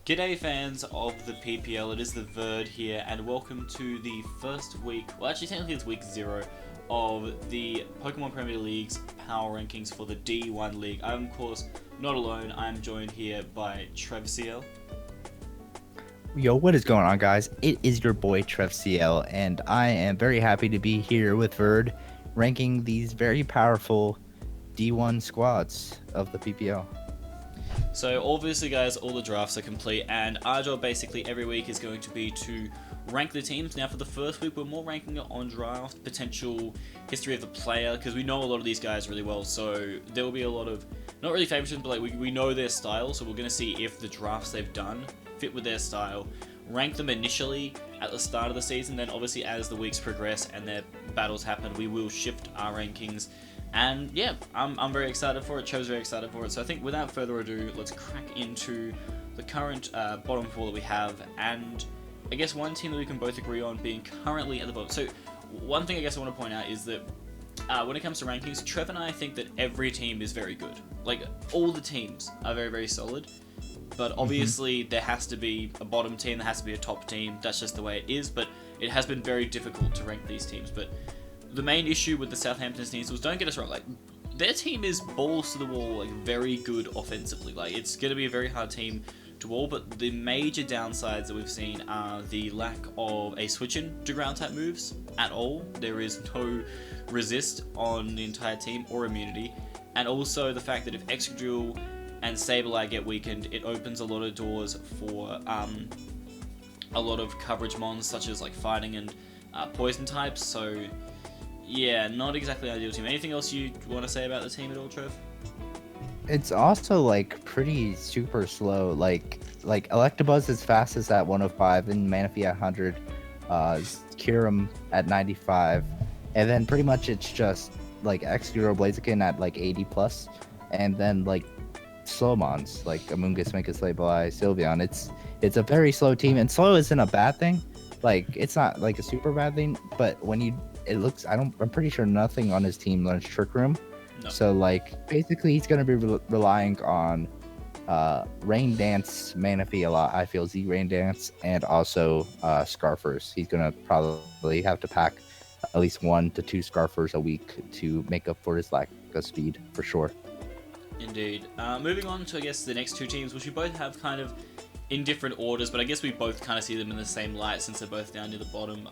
G'day fans of the PPL, it is the Verd here, and welcome to the first week, well actually technically it's week 0, of the Pokemon Premier League's power rankings for the D1 League. I'm of course not alone, I'm joined here by TrevCL. Yo, what is going on, guys? It is your boy TrevCL, and I am very happy to be here with Verd, ranking these very powerful D1 squads of the PPL. So obviously guys, all the drafts are complete, and our job basically every week is going to be to rank the teams. Now for the first week, we're more ranking it on draft, potential history of the player, because we know a lot of these guys really well, so there will be a lot of, not really favoritism, but like we know their style, so we're going to see if the drafts they've done fit with their style, rank them initially at the start of the season, then obviously as the weeks progress and their battles happen, we will shift our rankings. And yeah, I'm very excited for it. Cho's very excited for it. So I think without further ado, let's crack into the current bottom four that we have. And I guess one team that we can both agree on being currently at the bottom. So one thing I guess I want to point out is that when it comes to rankings, Trev and I think that every team is very good. Like all the teams are very, very solid. But obviously there has to be a bottom team, there has to be a top team. That's just the way it is. But it has been very difficult to rank these teams. But the main issue with the Southampton SS was, don't get us wrong, like their team is balls to the wall, like very good offensively. Like it's going to be a very hard team to wall, but the major downsides that we've seen are the lack of a switch-in to ground type moves at all. There is no resist on the entire team or immunity, and also the fact that if Excadrill and Sableye get weakened, it opens a lot of doors for a lot of coverage mons such as like fighting and poison types. So yeah, not exactly ideal team. Anything else you want to say about the team at all, Trev? It's also like pretty super slow. Like Electabuzz is fastest at 105, and Manaphy at 100, Kyurem at 95, and then pretty much it's just like X0 Blaziken at like 80 plus, and then like slow mons like Amoonguss, Minkus, Sableye, Sylveon. It's a very slow team, and slow isn't a bad thing. Like it's not like a super bad thing, but when it looks, I'm pretty sure nothing on his team learns Trick Room. No. So like basically he's gonna be relying on Rain Dance Manaphy a lot. I feel Z Rain Dance, and also Scarfers. He's gonna probably have to pack at least 1 to 2 Scarfers a week to make up for his lack of speed for sure. Indeed. Moving on to I guess the next two teams, which we both have kind of in different orders, but I guess we both kind of see them in the same light since they're both down near the bottom.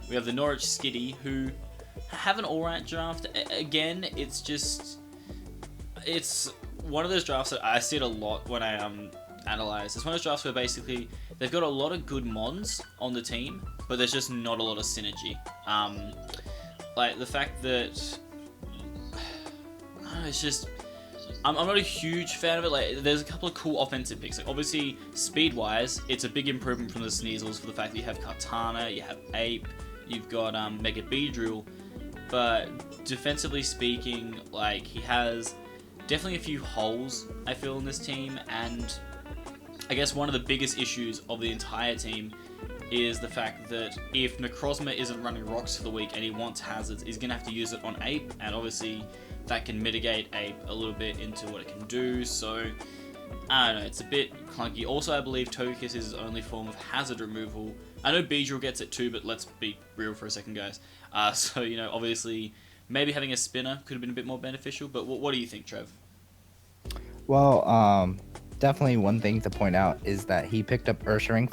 We have the Norwich Skitty, who have an alright draft. Again, it's one of those drafts that I see it a lot when I analyze. It's one of those drafts where basically they've got a lot of good mons on the team, but there's just not a lot of synergy. Like the fact that it's just, I'm not a huge fan of it. Like, there's a couple of cool offensive picks. Like, obviously, speed-wise, it's a big improvement from the Sneasels for the fact that you have Kartana, you have Ape, you've got Mega Beedrill. But defensively speaking, like, he has definitely a few holes, I feel, in this team. And I guess one of the biggest issues of the entire team is the fact that if Necrozma isn't running rocks for the week and he wants hazards, he's going to have to use it on Ape, and obviously that can mitigate Ape a little bit into what it can do, so I don't know, it's a bit clunky. Also, I believe Togekiss is his only form of hazard removal. I know Beedrill gets it too, but let's be real for a second, guys. So, you know, obviously, maybe having a spinner could have been a bit more beneficial, but what do you think, Trev? Well, definitely one thing to point out is that he picked up Ursaring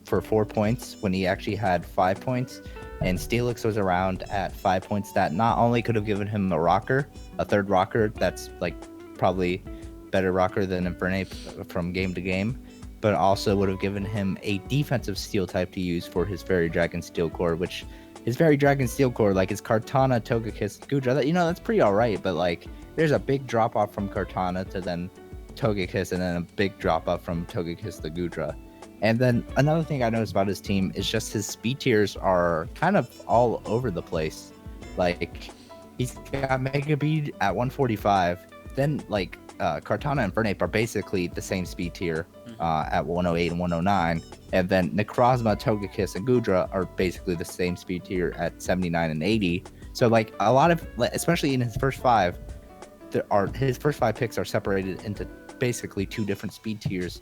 for 4 points when he actually had 5 points, and Steelix was around at 5 points. That not only could have given him a third rocker that's like probably better rocker than Infernape from game to game, but also would have given him a defensive steel type to use for his Fairy Dragon Steel Core, which his Fairy Dragon Steel Core, like his Kartana, Togekiss, Goodra, that's pretty alright, but like there's a big drop off from Kartana to then Togekiss, and then a big drop off from Togekiss to Goodra. And then another thing I noticed about his team is just his speed tiers are kind of all over the place. Like he's got Mega Bead at 145, then like Kartana and Infernape are basically the same speed tier at 108 and 109, and then Necrozma, Togekiss, and Goodra are basically the same speed tier at 79 and 80. So like a lot of, especially in his first 5, his first 5 picks are separated into basically 2 different speed tiers,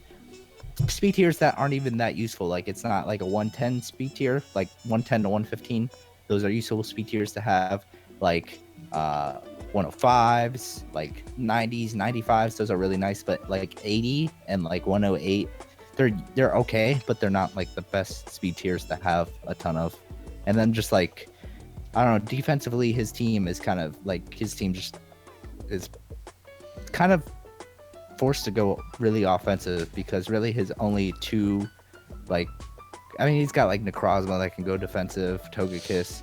speed tiers that aren't even that useful. Like it's not like a 110 speed tier, like 110 to 115. Those are useful speed tiers to have. Like 105s, like 90s, 95s. Those are really nice. But like 80 and like 108, they're okay, but they're not like the best speed tiers to have a ton of. And then just like I don't know, defensively, his team is kind of like just is kind of forced to go really offensive because really his only two, like, I mean, he's got like Necrozma that can go defensive, Togekiss,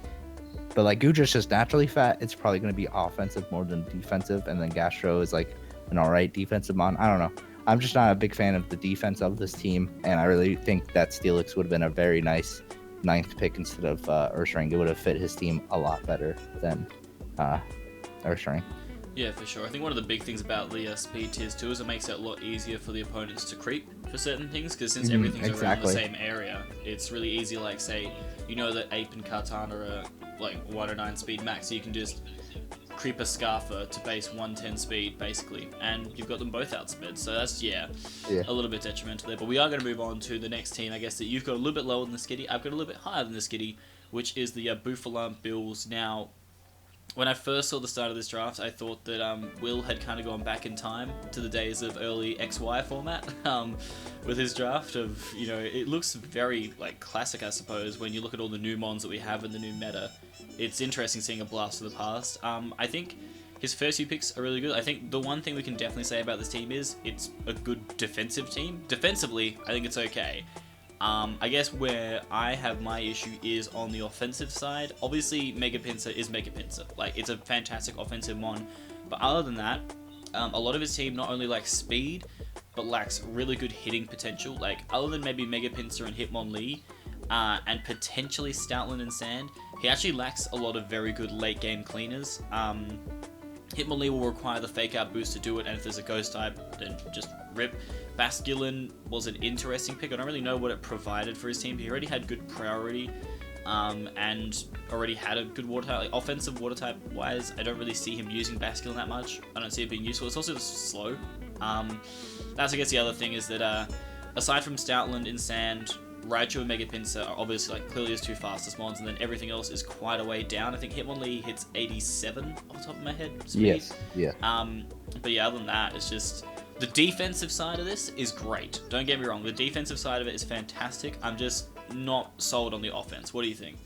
but like Gudra's just naturally fat. It's probably going to be offensive more than defensive, and then Gastro is like an alright defensive mon. I don't know. I'm just not a big fan of the defense of this team, and I really think that Steelix would have been a very nice ninth pick instead of Ursaring. It would have fit his team a lot better than Ursaring. Yeah, for sure. I think one of the big things about the speed tiers too is it makes it a lot easier for the opponents to creep for certain things, because since everything's around the same area, it's really easy. Like, say, you know that Ape and Kartana are like 109 speed max, so you can just creep a Scarfer to base 110 speed, basically, and you've got them both outsped. So that's, a little bit detrimental there. But we are going to move on to the next team, I guess, that you've got a little bit lower than the Skitty. I've got a little bit higher than the Skitty, which is the Ballant Bills. Now, when I first saw the start of this draft, I thought that Will had kind of gone back in time to the days of early XY format with his draft of, you know, it looks very, like, classic, I suppose, when you look at all the new mons that we have in the new meta. It's interesting seeing a blast of the past. I think his first few picks are really good. I think the one thing we can definitely say about this team is it's a good defensive team. Defensively, I think it's okay. I guess where I have my issue is on the offensive side. Obviously, Mega Pinsir is Mega Pinsir. Like, it's a fantastic offensive mon. But other than that, a lot of his team not only lacks speed, but lacks really good hitting potential. Like, other than maybe Mega Pinsir and Hitmonlee, and potentially Stoutland and Sand, he actually lacks a lot of very good late game cleaners. Hitmonlee will require the fake out boost to do it, and if there's a ghost type, then just rip. Basculin was an interesting pick. I don't really know what it provided for his team. He already had good priority, and already had a good water type. Like, offensive water type wise, I don't really see him using Basculin that much. I don't see it being useful. It's also just slow. That's, I guess, the other thing is that aside from Stoutland and Sand, Raichu and Mega Pinsir are obviously like clearly his two fastest mons, and then everything else is quite a way down. I think Hitmonlee hits 87 off the top of my head. Speed. Yes, yeah. But yeah, other than that, it's just the defensive side of this is great. Don't get me wrong, the defensive side of it is fantastic. I'm just not sold on the offense. What do you think?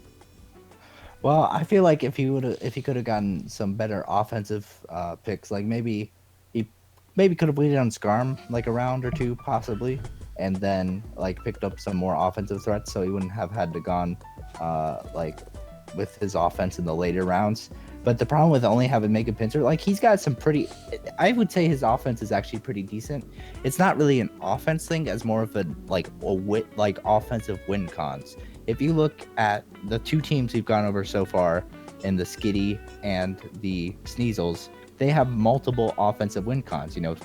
Well, I feel like if he could have gotten some better offensive picks, like maybe he could have waited on Skarm like a round or two possibly, and then like picked up some more offensive threats, so he wouldn't have had to gone like with his offense in the later rounds. But the problem with only having Mega Pinsir, like he's got some pretty, I would say his offense is actually pretty decent. It's not really an offense thing as more of a offensive win cons. If you look at the two teams we've gone over so far in the Skitty and the Sneasels, they have multiple offensive win cons. You know,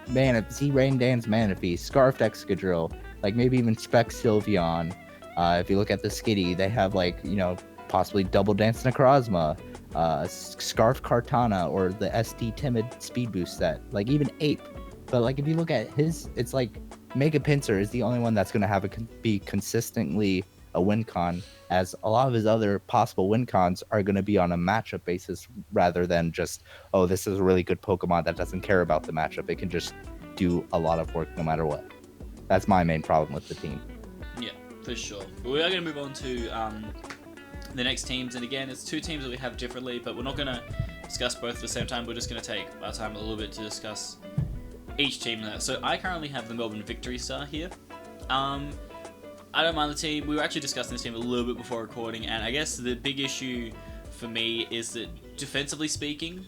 Z-Rain Dan's Manaphy, Scarfed Excadrill, like maybe even Spec Sylveon. If you look at the Skitty, they have like, you know, possibly Double Dance Necrozma, Scarf Kartana, or the SD Timid Speed Boost set, like even Ape. But like if you look at his, it's like Mega Pinsir is the only one that's going to have be consistently a win con, as a lot of his other possible win cons are going to be on a matchup basis rather than just, oh, this is a really good Pokemon that doesn't care about the matchup. It can just do a lot of work no matter what. That's my main problem with the team. Yeah, for sure. But we are going to move on to the next teams, and again, it's two teams that we have differently, but we're not going to discuss both at the same time. We're just going to take our time a little bit to discuss each team there. So I currently have the Melbourne Victory Star here. I don't mind the team. We were actually discussing this team a little bit before recording, and I guess the big issue for me is that defensively speaking,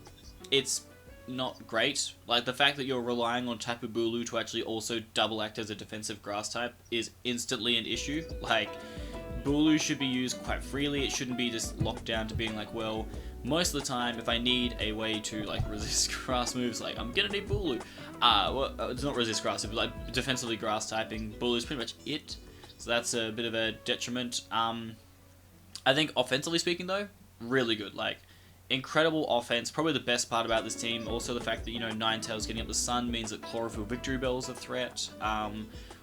it's not great. Like, the fact that you're relying on Tapu Bulu to actually also double act as a defensive grass type is instantly an issue. Like, Bulu should be used quite freely. It shouldn't be just locked down to being like, well, most of the time, if I need a way to like resist grass moves, like I'm gonna need Bulu. It's not resist grass, but like defensively grass typing, Bulu is pretty much it. So that's a bit of a detriment. I think offensively speaking though, really good. Like, incredible offense. Probably the best part about this team. Also the fact that, you know, Ninetales getting up the sun means that Chlorophyll Victory Bell is a threat.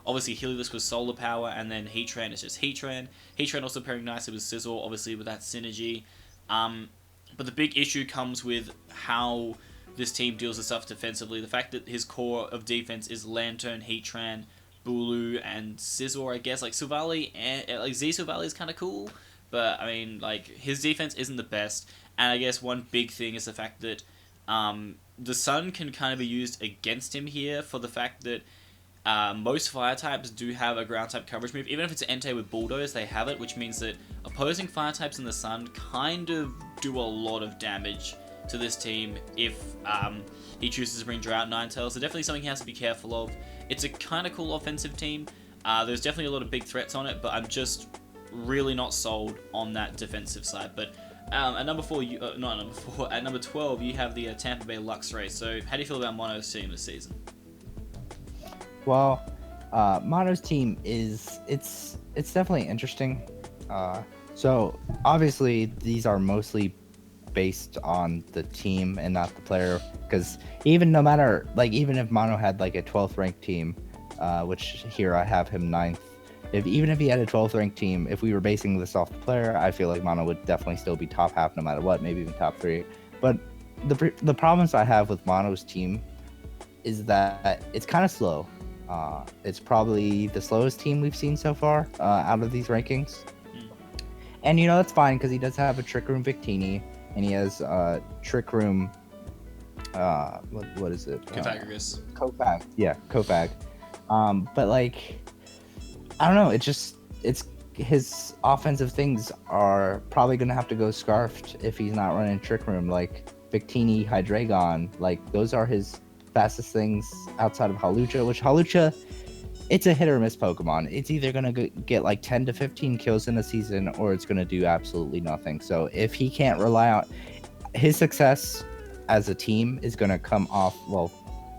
Obviously, Helios was solar power, and then Heatran is just Heatran. Heatran also pairing nicely with Sizzle, obviously with that synergy. But the big issue comes with how this team deals with stuff defensively. The fact that his core of defense is Lantern, Heatran, Bulu, and Scizor, I guess. Like, Suvali, like, Z Suvali is kind of cool, but, I mean, like, his defense isn't the best. And I guess one big thing is the fact that the Sun can kind of be used against him here for the fact that most fire types do have a ground type coverage move. Even if it's Entei with Bulldoze, they have it, which means that opposing fire types in the Sun kind of do a lot of damage to this team if he chooses to bring Drought Ninetales. So definitely something he has to be careful of. It's a kind of cool offensive team. There's definitely a lot of big threats on it, but I'm just really not sold on that defensive side. But at number 4, not number 4, at number 12, you have the Tampa Bay Lux Rays. So how do you feel about Mono's team this season? Well, Mono's team it's definitely interesting. So obviously these are mostly based on the team and not the player, because even if Mono had like a 12th ranked team, which here I have him 9th, even if he had a 12th ranked team, if we were basing this off the player, I feel like Mono would definitely still be top half no matter what, maybe even top 3. But the problems I have with Mono's team is that it's kind of slow. It's probably the slowest team we've seen so far out of these rankings. And, that's fine because he does have a Trick Room Victini, and he has Trick Room, what is it? Kofagrigus. Kofag. Yeah, Kofag. But, like, I don't know. It's his offensive things are probably going to have to go scarfed if he's not running Trick Room. Like, Victini, Hydreigon, like, those are his fastest things outside of Hawlucha, which Hawlucha, it's a hit or miss Pokemon. It's either going to get like 10 to 15 kills in a season, or it's going to do absolutely nothing. So if he can't rely on his success as a team is going to come off, well,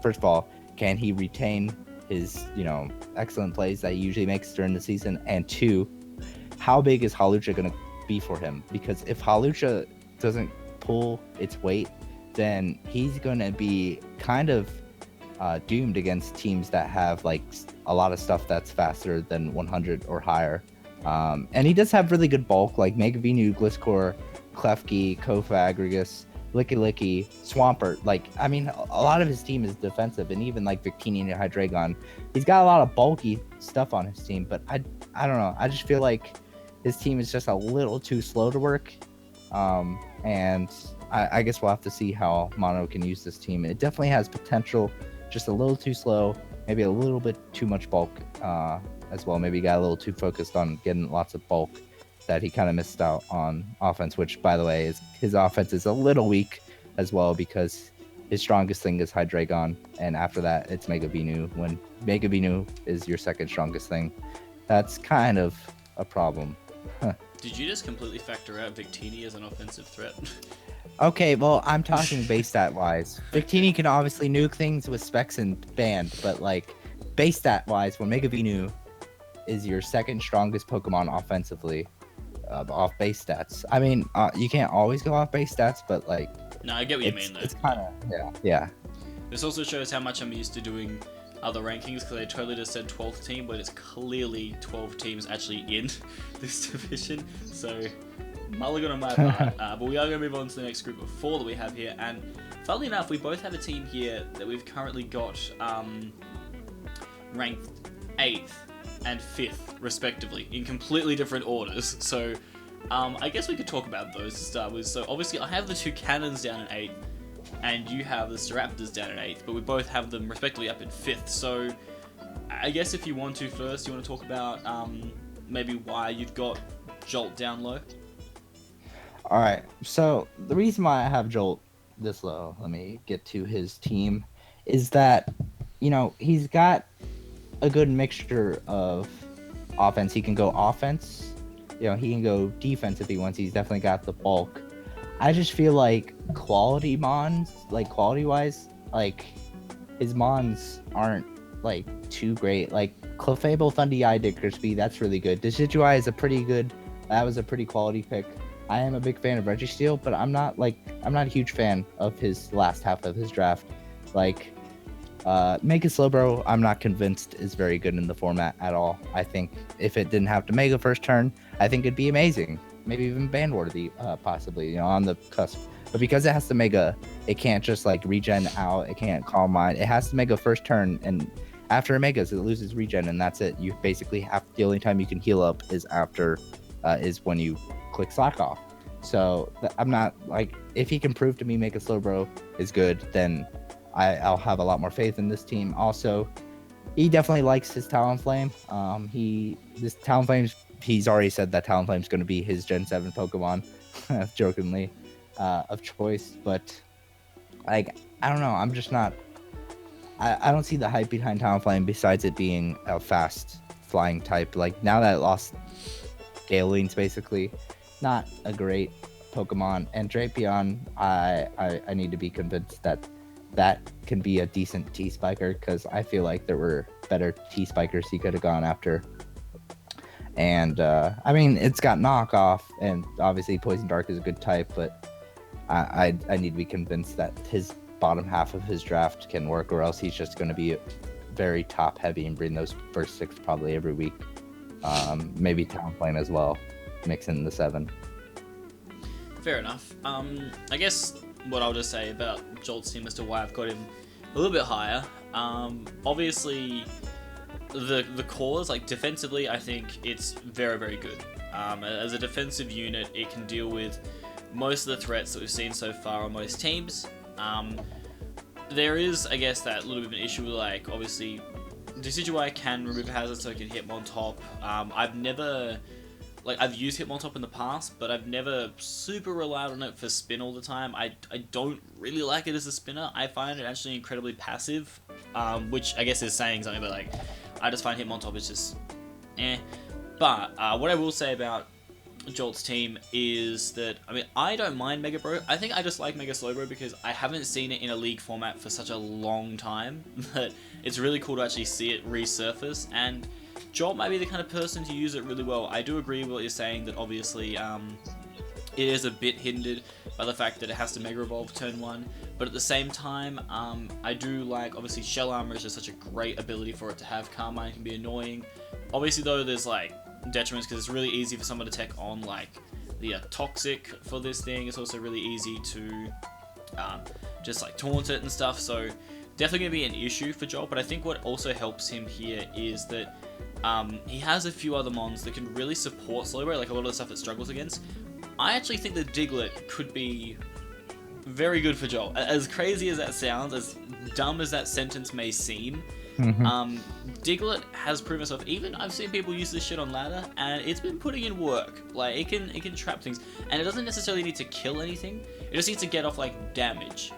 first of all, can he retain his, excellent plays that he usually makes during the season? And 2, how big is Hawlucha going to be for him? Because if Hawlucha doesn't pull its weight, then he's going to be kind of doomed against teams that have like a lot of stuff that's faster than 100 or higher. And he does have really good bulk, like Mega Venu, Gliscor, Klefki, Kofagrigus, Licky, Swampert. Like, I mean, a lot of his team is defensive, and even like Victini and Hydreigon, he's got a lot of bulky stuff on his team. But I don't know. I just feel like his team is just a little too slow to work. And I guess we'll have to see how Mono can use this team. It definitely has potential, just a little too slow, maybe a little bit too much bulk as well. Maybe he got a little too focused on getting lots of bulk that he kind of missed out on offense, which, by the way, his offense is a little weak as well because his strongest thing is Hydreigon, and after that, it's Mega Venu. When Mega Venu is your second strongest thing, that's kind of a problem. Did you just completely factor out Victini as an offensive threat? Okay, well, I'm talking base stat wise. Victini can obviously nuke things with specs and band, but like base stat wise, when Mega Venu is your second strongest Pokemon offensively, off base stats. I mean, you can't always go off base stats, but like. No, I get what you mean though. It's kind of yeah. This also shows how much I'm used to doing other rankings, because I totally just said 12th team, but it's clearly 12 teams actually in this division. So. Mulligan on my part, but we are going to move on to the next group of 4 that we have here, and funnily enough, we both have a team here that we've currently got ranked 8th and 5th, respectively, in completely different orders, so I guess we could talk about those to start with. So obviously I have the 2 Cannons down in 8th, and you have the Staraptors down in 8th, but we both have them respectively up in 5th, so I guess if you want to first, you want to talk about maybe why you've got Jolt down low? All right, so the reason why I have Jolt this low, let me get to his team, is that, he's got a good mixture of offense. He can go offense, he can go defense if he wants. He's definitely got the bulk. I just feel like quality-wise, like, his Mons aren't, like, too great. Like, Clefable, Thundy-Eye, Dickersby, that's really good. Decidueye is that was a pretty quality pick. I am a big fan of Registeel, but I'm not a huge fan of his last half of his draft. Like, Mega Slowbro, I'm not convinced is very good in the format at all. I think if it didn't have to Mega first turn, I think it'd be amazing. Maybe even ban worthy, possibly, on the cusp. But because it has to Mega, it can't just like regen out. It can't Calm Mind. It has to Mega first turn, and after it Megas, it loses regen, and that's it. You basically have the only time you can heal up is after, is when you click Slack Off. So I'm not like, if he can prove to me Mega Slowbro is good, then I'll have a lot more faith in this team. Also, he definitely likes his Talonflame. This Talonflame's, he's already said that Talonflame's going to be his Gen 7 Pokemon, jokingly, of choice. But like, I don't know. I'm just not. I don't see the hype behind Talonflame besides it being a fast flying type. Like, now that it lost Gale Wings, basically, not a great Pokemon. And Drapion, I need to be convinced that can be a decent T-Spiker, because I feel like there were better T-Spikers he could have gone after. And, I mean, it's got Knockoff, and obviously Poison Dark is a good type, but I need to be convinced that his bottom half of his draft can work, or else he's just going to be very top-heavy and bring those first 6 probably every week. Maybe Talonflame as well, mix in the 7. Fair enough. I guess what I'll just say about Jolt's team as to why I've got him a little bit higher. Obviously, the cores, like defensively, I think it's very, very good. As a defensive unit, it can deal with most of the threats that we've seen so far on most teams. There is, I guess, that little bit of an issue, like, obviously, Decidueye can remove hazards so it can hit on top. I've used Hitmontop in the past, but I've never super relied on it for spin all the time. I don't really like it as a spinner. I find it actually incredibly passive, which I guess is saying something, but like, I just find Hitmontop is just eh. But what I will say about Jolt's team is that, I mean, I don't mind Mega Bro. I think I just like Mega Slowbro because I haven't seen it in a league format for such a long time that it's really cool to actually see it resurface, and Jolt might be the kind of person to use it really well. I do agree with what you're saying, that obviously it is a bit hindered by the fact that it has to Mega Evolve turn 1, but at the same time, I do like, obviously, Shell Armor is just such a great ability for it to have. Calm Mind can be annoying. Obviously, though, there's like detriments, because it's really easy for someone to tech on like the Toxic for this thing. It's also really easy to just like taunt it and stuff, so definitely going to be an issue for Jolt. But I think what also helps him here is that he has a few other mons that can really support Slowbro, like a lot of the stuff it struggles against. I actually think that Diglett could be very good for Jolt. As crazy as that sounds, as dumb as that sentence may seem, Diglett has proven itself. Even I've seen people use this shit on ladder, and it's been putting in work. Like, it can trap things, and it doesn't necessarily need to kill anything. It just needs to get off like damage.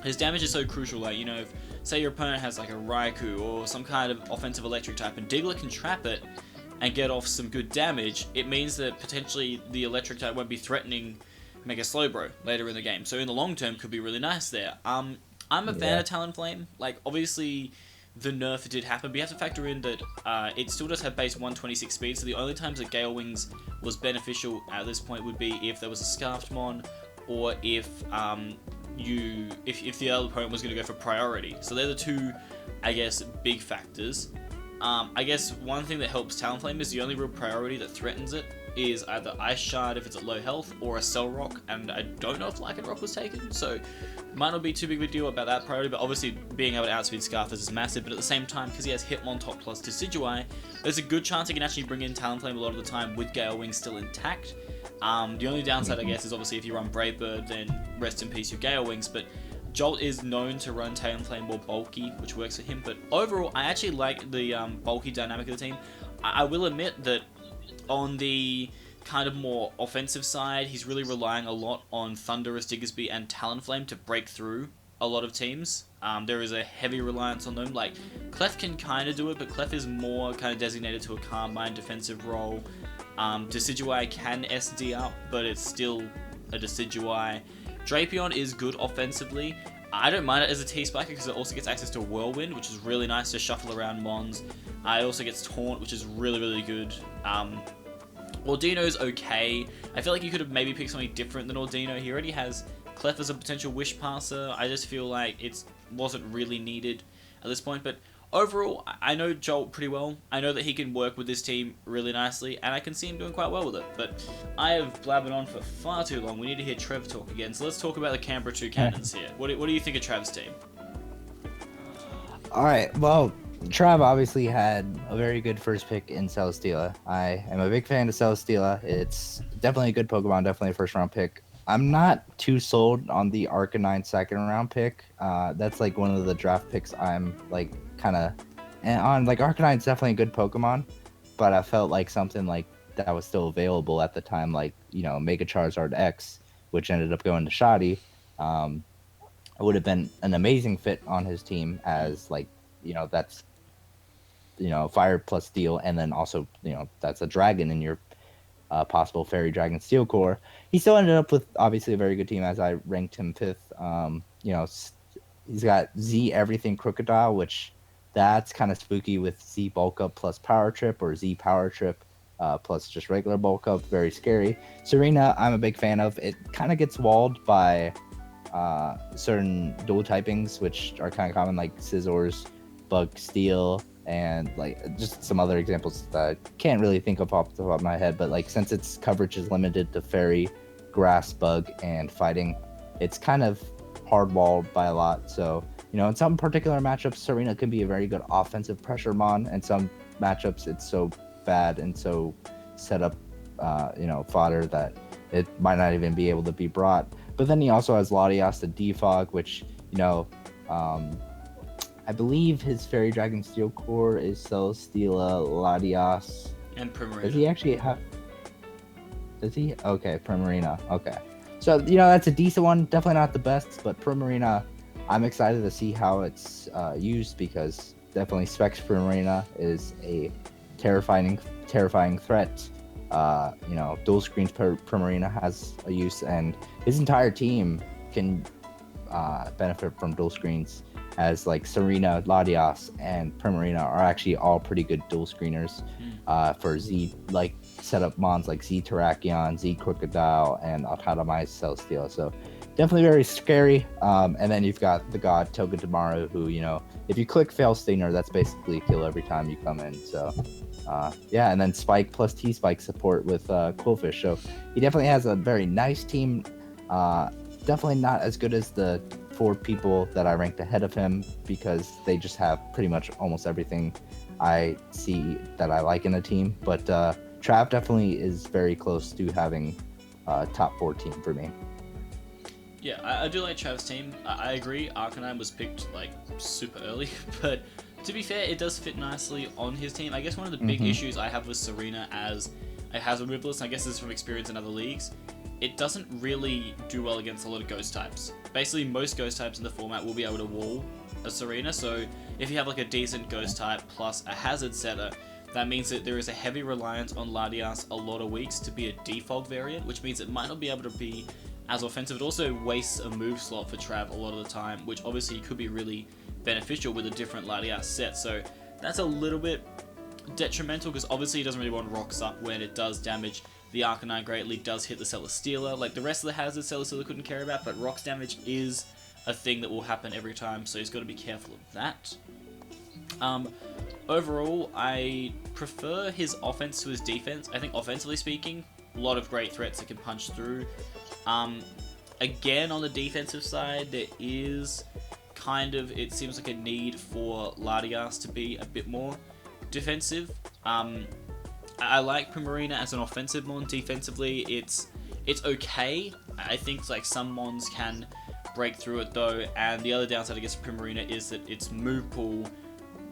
His damage is so crucial. Like, you know, if say your opponent has like a Raikou or some kind of offensive electric type, and Diglett can trap it and get off some good damage, it means that potentially the electric type won't be threatening Mega Slowbro later in the game. So in the long term, could be really nice there. I'm a fan of Talonflame. Like, obviously, the nerf did happen, but you have to factor in that it still does have base 126 speed, so the only times that Gale Wings was beneficial at this point would be if there was a Scarfed Mon, or if if the other opponent was going to go for priority. So they're the two, I guess, big factors. I guess one thing that helps Talonflame is the only real priority that threatens it is either Ice Shard if it's at low health, or a Cell Rock, and I don't know if Lycanroc was taken, so might not be too big of a deal about that priority, but obviously being able to outspeed Scarfers is massive. But at the same time, because he has Hitmontop plus Decidueye, there's a good chance he can actually bring in Talonflame a lot of the time with Gale Wings still intact. The only downside, I guess, is obviously if you run Brave Bird, then rest in peace your Gale Wings, but Jolt is known to run Talonflame more bulky, which works for him. But overall, I actually like the bulky dynamic of the team. I will admit that on the kind of more offensive side, he's really relying a lot on Thunderous, Diggersby, and Talonflame to break through a lot of teams. There is a heavy reliance on them. Like, Clef can kind of do it, but Clef is more kind of designated to a Calm Mind defensive role. Decidueye can SD up, but it's still a Decidueye. Drapion is good offensively. I don't mind it as a T-Spiker because it also gets access to Whirlwind, which is really nice to shuffle around Mons. It also gets Taunt, which is really, really good. Ordino's okay. I feel like you could have maybe picked something different than Ordino. He already has Clef as a potential Wish Passer. I just feel like it's wasn't really needed at this point. But overall, I know Jolt pretty well. I know that he can work with this team really nicely, and I can see him doing quite well with it. But I have blabbered on for far too long. We need to hear Trev talk again. So let's talk about the Canberra Toucans here. What do you think of Trev's team? All right. Well, Trev obviously had a very good first pick in Celesteela. I am a big fan of Celesteela. It's definitely a good Pokemon, definitely a first round pick. I'm not too sold on the Arcanine second round pick. That's like one of the draft picks I'm like kind of on. Like Arcanine's definitely a good Pokemon, but I felt like something like that was still available at the time, like, you know, Mega Charizard X, which ended up going to Shoddy. It would have been an amazing fit on his team as, like, you know, that's, you know, fire plus steel, and then also, you know, that's a dragon in your possible fairy dragon steel core. He still ended up with obviously a very good team, as I ranked him 5th. You know, he's got Z everything Crocodile, which that's kind of spooky with Z bulk up plus power trip, or Z power trip plus just regular bulk up. Very scary. Serena, I'm a big fan of. It kind of gets walled by certain dual typings, which are kind of common, like Scizors, Bug, Steel, and like just some other examples that I can't really think of off the top of my head. But like, since its coverage is limited to Fairy, Grass, Bug, and Fighting, it's kind of hard-walled by a lot. So, you know, in some particular matchups, Serena can be a very good offensive pressure mon, and some matchups it's so bad and so set up, you know, fodder that it might not even be able to be brought. But then he also has Latias the Defog, which, you know, I believe his Fairy Dragon Steel Core is Celesteela, Latias, and Primarina. Does he actually have? Does he? Okay, Primarina. Okay. So, you know, that's a decent one. Definitely not the best, but Primarina, I'm excited to see how it's used, because definitely Specs Primarina is a terrifying threat. You know, dual screens Primarina has a use, and his entire team can benefit from dual screens, as like Serena, Latias, and Primarina are actually all pretty good dual screeners for Z, like setup mons like Z Terrakion, Z Crocodile, and Autotomized Celesteela. So definitely very scary. And then you've got the god Togedemaru, who, you know, if you click Fail Stinger, that's basically a kill every time you come in. So yeah, and then Spike plus T-Spike support with Quillfish. So he definitely has a very nice team. Definitely not as good as the 4 people that I ranked ahead of him, because they just have pretty much almost everything I see that I like in a team. But Trav definitely is very close to having a top 4 team for me. Yeah, I do like Trav's team. I agree, Arcanine was picked like super early, but to be fair, it does fit nicely on his team. I guess one of the big issues I have with Serena as a Hazard Ribless, and I guess this is from experience in other leagues, it doesn't really do well against a lot of ghost types. Basically, most ghost types in the format will be able to wall a Serena, so if you have like a decent ghost type plus a hazard setter, that means that there is a heavy reliance on Latias a lot of weeks to be a defog variant, which means it might not be able to be as offensive. It also wastes a move slot for Trav a lot of the time, which obviously could be really beneficial with a different Latias set. So that's a little bit detrimental, because obviously he doesn't really want Rocks Up when it does damage the Arcanine greatly, does hit the Celesteela. Like the rest of the hazards, Celesteela couldn't care about, but Rocks damage is a thing that will happen every time, so he's got to be careful of that. Overall, I prefer his offense to his defense. I think offensively speaking, a lot of great threats that can punch through. Again, on the defensive side, there is kind of, it seems like a need for Latias to be a bit more defensive. I like Primarina as an offensive mon. Defensively, it's okay. I think like some mons can break through it though, and the other downside I guess of Primarina is that its move pool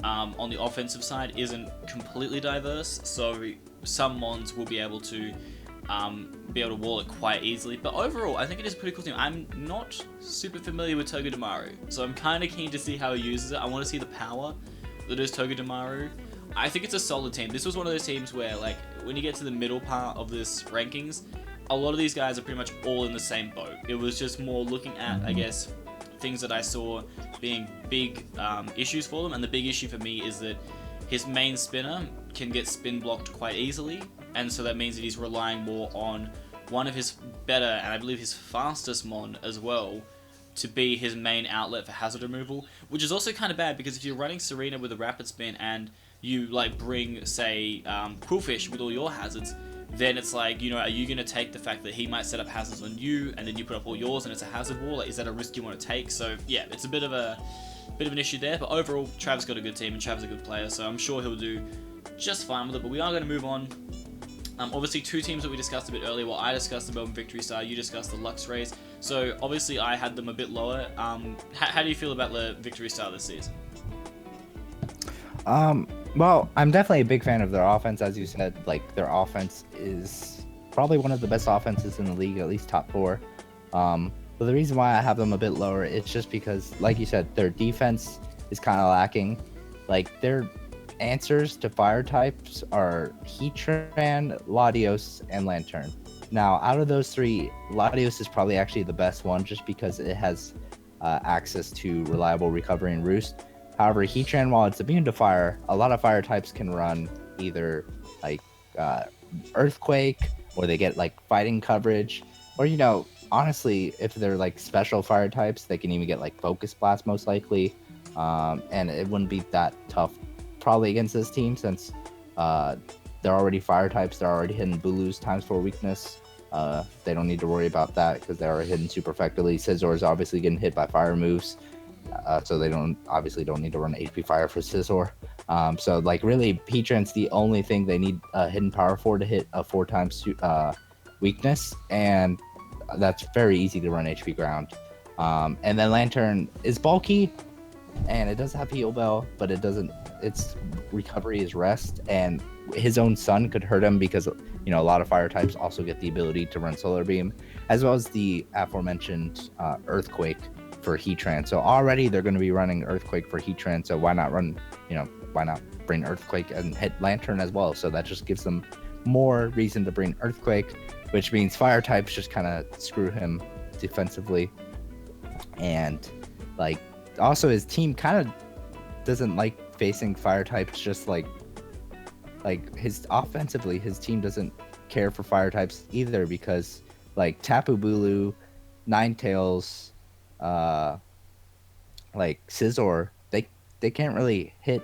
on the offensive side isn't completely diverse, so some mons will be able to wall it quite easily. But overall, I think it is a pretty cool team. I'm not super familiar with Togedemaru, so I'm kind of keen to see how he uses it. I want to see the power that is Togedemaru. I think it's a solid team. This was one of those teams where, like, when you get to the middle part of this rankings, a lot of these guys are pretty much all in the same boat. It was just more looking at, I guess, things that I saw being big issues for them, and the big issue for me is that his main spinner can get spin blocked quite easily, and so that means that he's relying more on one of his better, and I believe his fastest mon as well, to be his main outlet for hazard removal, which is also kind of bad because if you're running Serena with a rapid spin and you like bring, say, Quillfish with all your hazards, then it's like, you know, are you going to take the fact that he might set up hazards on you and then you put up all yours and it's a hazard wall? Like, is that a risk you want to take? So yeah, it's a bit of an issue there, but overall Trav's got a good team and Trav's a good player, so I'm sure he'll do just fine with it. But we are going to move on. Obviously, two teams that we discussed a bit earlier. Well, I discussed the Melbourne Victory Star, you discussed the Lux Rays. So obviously I had them a bit lower. How do you feel about the Victory Star this season? Well, I'm definitely a big fan of their offense. As you said, like, their offense is probably one of the best offenses in the league, at least top 4. But the reason why I have them a bit lower is just because, like you said, their defense is kind of lacking. Like, their answers to fire types are Heatran, Latios, and Lantern. Now, out of those 3, Latios is probably actually the best one just because it has access to reliable recovery and roost. However, Heatran, while it's immune to fire, a lot of fire types can run either like Earthquake, or they get like fighting coverage, or, you know, honestly, if they're like special fire types, they can even get like Focus Blast most likely. And it wouldn't be that tough probably against this team since they're already fire types, they're already hitting Bulu's ×4 weakness. They don't need to worry about that because they're hitting super effectively. Scizor is obviously getting hit by fire moves. So they don't need to run HP Fire for Scizor. So like really, Heatran's the only thing they need hidden power for to hit a 4x weakness, and that's very easy to run HP Ground. And then Lantern is bulky, and it does have Heal Bell, but it doesn't. Its recovery is rest, and his own Sun could hurt him because, you know, a lot of fire types also get the ability to run Solar Beam, as well as the aforementioned Earthquake for Heatran. So already they're going to be running Earthquake for Heatran, so why not bring Earthquake and hit Lantern as well? So that just gives them more reason to bring Earthquake, which means fire types just kind of screw him defensively. And like also his team kind of doesn't like facing fire types, just like his offensively, his team doesn't care for fire types either, because like Tapu Bulu, Ninetales, like Scizor, they can't really hit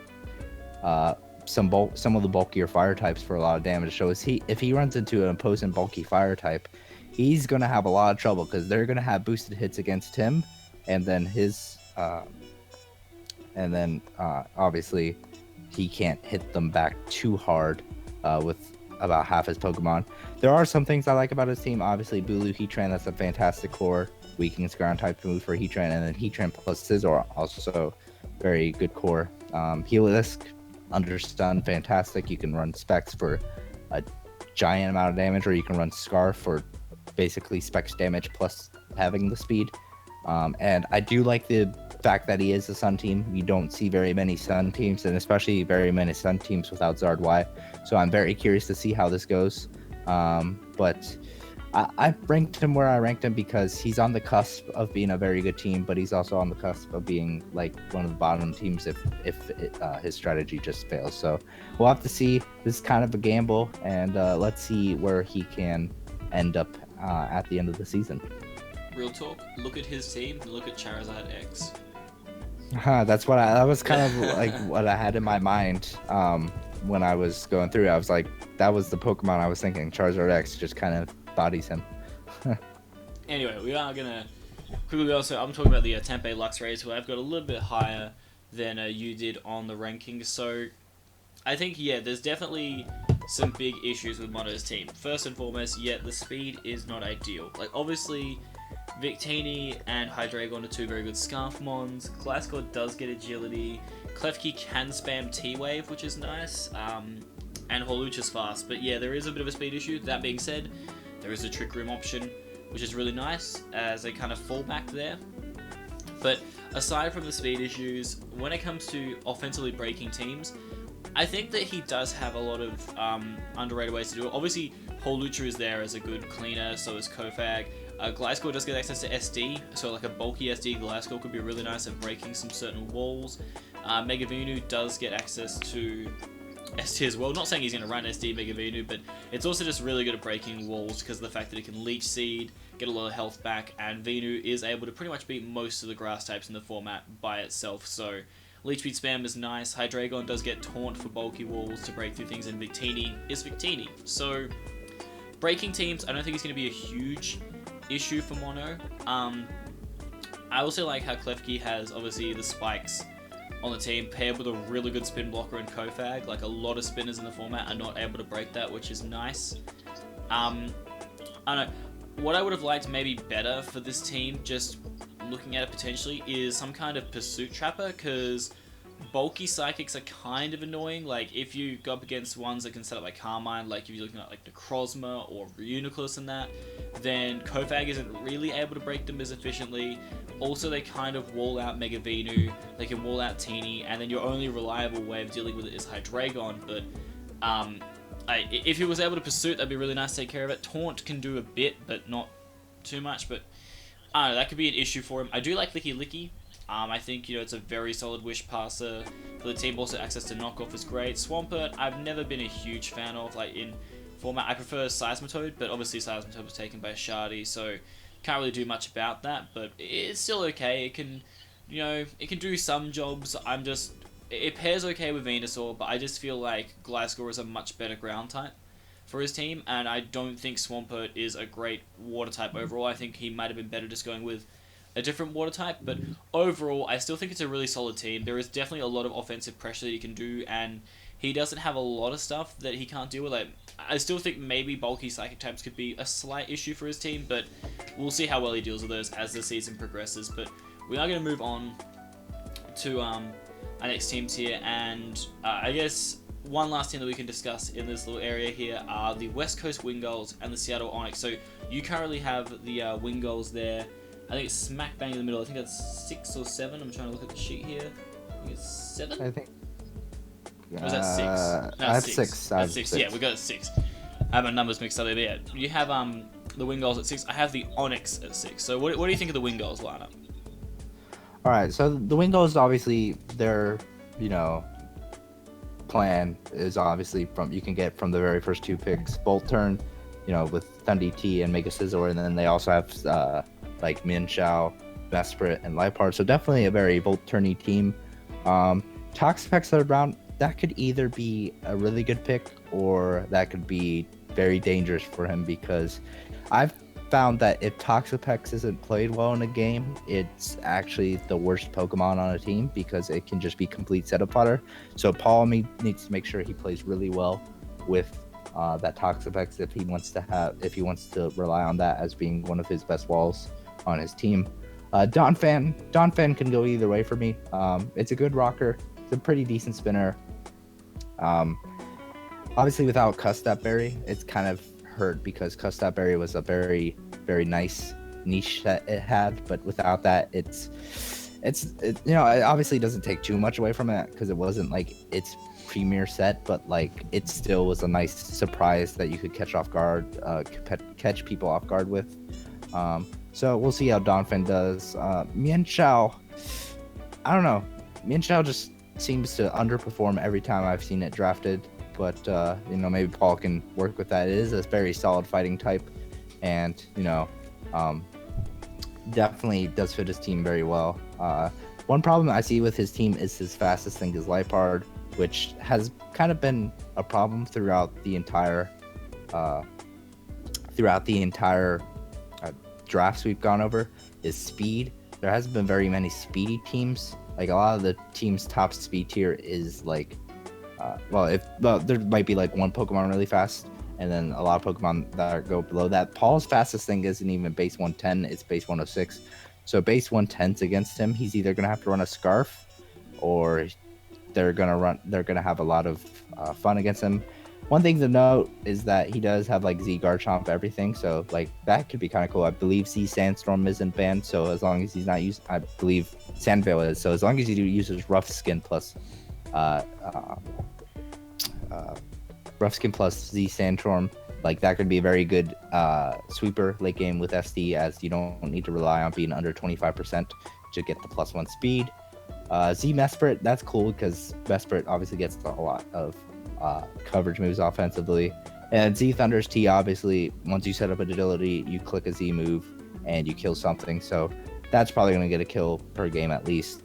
some of the bulkier fire types for a lot of damage. So if he runs into an opposing bulky fire type, he's gonna have a lot of trouble because they're gonna have boosted hits against him, and then obviously he can't hit them back too hard with about half his Pokemon. There are some things I like about his team. Obviously, Bulu Heatran, that's a fantastic core. Weakens ground type move for Heatran, and then Heatran plus Scizor, also very good core. Heliolisk, under stun, fantastic. You can run Specs for a giant amount of damage, or you can run Scarf for basically Specs damage plus having the speed. And I do like the fact that he is a Sun team. We don't see very many Sun teams, and especially very many Sun teams without Zard Y. So I'm very curious to see how this goes. But I ranked him where I ranked him because he's on the cusp of being a very good team, but he's also on the cusp of being like one of the bottom teams if his strategy just fails. So we'll have to see. This is kind of a gamble, and let's see where he can end up at the end of the season. Real talk, look at his team and look at Charizard X. That's what that was kind of like what I had in my mind when I was going through. I was like, that was the Pokemon I was thinking. Charizard X just kind of bodies him. Anyway, we are gonna quickly also. I'm talking about the Tampa Bay Lux Rays, who I've got a little bit higher than you did on the rankings. So I think there's definitely some big issues with Mono's team. First and foremost, the speed is not ideal. Like obviously, Victini and Hydreigon are two very good Scarf Mons. Gliscor does get agility. Klefki can spam T-Wave, which is nice. And Hawlucha's fast. But there is a bit of a speed issue. That being said, there is a Trick Room option, which is really nice as a kind of fallback there. But aside from the speed issues, when it comes to offensively breaking teams, I think that he does have a lot of underrated ways to do it. Obviously, Hawlucha is there as a good cleaner, so is Kofag. Gliscor does get access to SD, so like a bulky SD Gliscor could be really nice at breaking some certain walls. Megavinu does get access to SD as well. Not saying he's going to run SD Mega Venu, but it's also just really good at breaking walls because of the fact that it can leech seed, get a lot of health back, and Venu is able to pretty much beat most of the grass types in the format by itself. So Leech Speed Spam is nice. Hydreigon does get Taunt for bulky walls to break through things, and Victini is Victini. So breaking teams, I don't think it's going to be a huge issue for Mono. I also like how Klefki has obviously the spikes on the team paired with a really good spin blocker and Kofag. Like a lot of spinners in the format are not able to break that, which is nice. I don't know. What I would have liked maybe better for this team, just looking at it potentially, is some kind of Pursuit Trapper, because bulky Psychics are kind of annoying. Like if you go up against ones that can set up like Carmine, like if you're looking at like Necrozma or Reuniclus and that, then Kofag isn't really able to break them as efficiently. Also, they kind of wall out Mega Venu, they can wall out Teeny, and then your only reliable way of dealing with it is Hydreigon. But if he was able to Pursuit, that'd be really nice to take care of it. Taunt can do a bit, but not too much. But I don't know, that could be an issue for him. I do like Licky Licky. I think, it's a very solid wish passer for the team. Also, access to knockoff is great. Swampert, I've never been a huge fan of. Like in format, I prefer Seismitoad, but obviously Seismitoad was taken by Shardy, so can't really do much about that. But it's still okay. It can, it can do some jobs. It pairs okay with Venusaur, but I just feel like Gliscor is a much better ground type for his team, and I don't think Swampert is a great water type overall. I think he might have been better just going with a different water type, but overall, I still think it's a really solid team. There is definitely a lot of offensive pressure that he can do, and he doesn't have a lot of stuff that he can't deal with. Like, I still think maybe bulky Psychic types could be a slight issue for his team, but we'll see how well he deals with those as the season progresses. But we are going to move on to our next teams here, and I guess one last team that we can discuss in this little area here are the West Coast Wingulls and the Seattle Onyx. So you currently have the Wingulls there. I think it's smack bang in the middle. I think that's 6 or 7. I'm trying to look at the sheet here. I think it's 7? I think. Or was that 6? No, I have 6. 6. That's 6. Yeah, we got 6. I have my numbers mixed up there. But yeah, you have the Wingulls at 6. I have the Onyx at 6. So what do you think of the Wingulls lineup? All right, so the Wingulls, obviously their plan is obviously you can get from the very first 2 picks, Bolt Turn, with Thundi T and Mega Scizor, and then they also have like Minshao, Vesprit, and Liepard. So definitely a very Volt Turny team. Toxapex third round, that could either be a really good pick or that could be very dangerous for him, because I've found that if Toxapex isn't played well in a game, it's actually the worst Pokemon on a team because it can just be complete setup fodder. So Paul needs to make sure he plays really well with that Toxapex if he wants to rely on that as being one of his best walls on his team. Donphan can go either way for me. It's a good rocker. It's a pretty decent spinner. Obviously without Custapberry, it's kind of hurt because Custapberry was a very, very nice niche that it had, but without that, it obviously doesn't take too much away from it because it wasn't like its premier set, but like it still was a nice surprise that you could catch off guard, catch people off guard with. So we'll see how Donphan does. Mienshao, I don't know. Mienshao just seems to underperform every time I've seen it drafted, but maybe Paul can work with that. It is a very solid fighting type, and definitely does fit his team very well. One problem I see with his team is his fastest thing is Liepard, which has kind of been a problem throughout the entire drafts we've gone over, is speed. There hasn't been very many speedy teams. Like a lot of the team's top speed tier is like, there might be like one Pokemon really fast, and then a lot of Pokemon that go below that. Paul's fastest thing isn't even base 110, it's base 106. So base 110's against him, he's either gonna have to run a Scarf, or they're gonna have a lot of fun against him. One thing to note is that he does have like Z Garchomp everything, so like that could be kind of cool. I believe Z Sandstorm isn't banned, so as long as he's not used, I believe Sandvale is. So as long as he uses Rough Skin plus Z Sandstorm, like that could be a very good sweeper late game with SD, as you don't need to rely on being under 25% to get the +1 speed. Z Mesprit, that's cool because Mesprit obviously gets a lot of coverage moves offensively. And Z Thunder's T, obviously, once you set up an agility, you click a Z move and you kill something. So that's probably going to get a kill per game at least.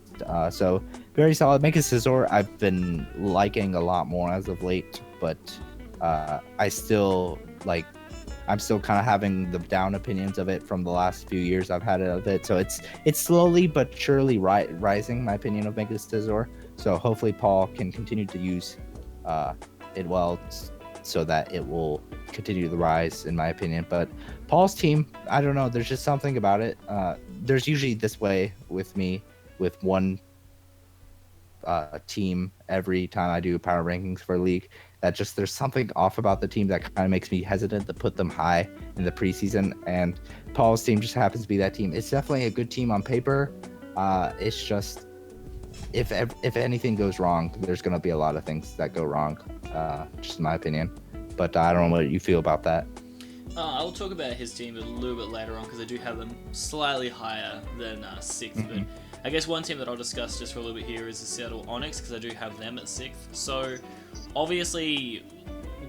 So very solid. Mega Scizor, I've been liking a lot more as of late, but I'm still kind of having the down opinions of it from the last few years I've had of it. So it's slowly but surely rising, my opinion of Mega Scizor. So hopefully Paul can continue to use it well, so that it will continue to rise, in my opinion. But Paul's team, I don't know. There's just something about it. There's usually this way with me with one team every time I do power rankings for a league, that just there's something off about the team that kind of makes me hesitant to put them high in the preseason. And Paul's team just happens to be that team. It's definitely a good team on paper. It's just if anything goes wrong, there's going to be a lot of things that go wrong, just in my opinion. But I don't know what you feel about that. I'll talk about his team a little bit later on because I do have them slightly higher than 6th. But I guess one team that I'll discuss just for a little bit here is the Seattle Onyx, because I do have them at 6th. So obviously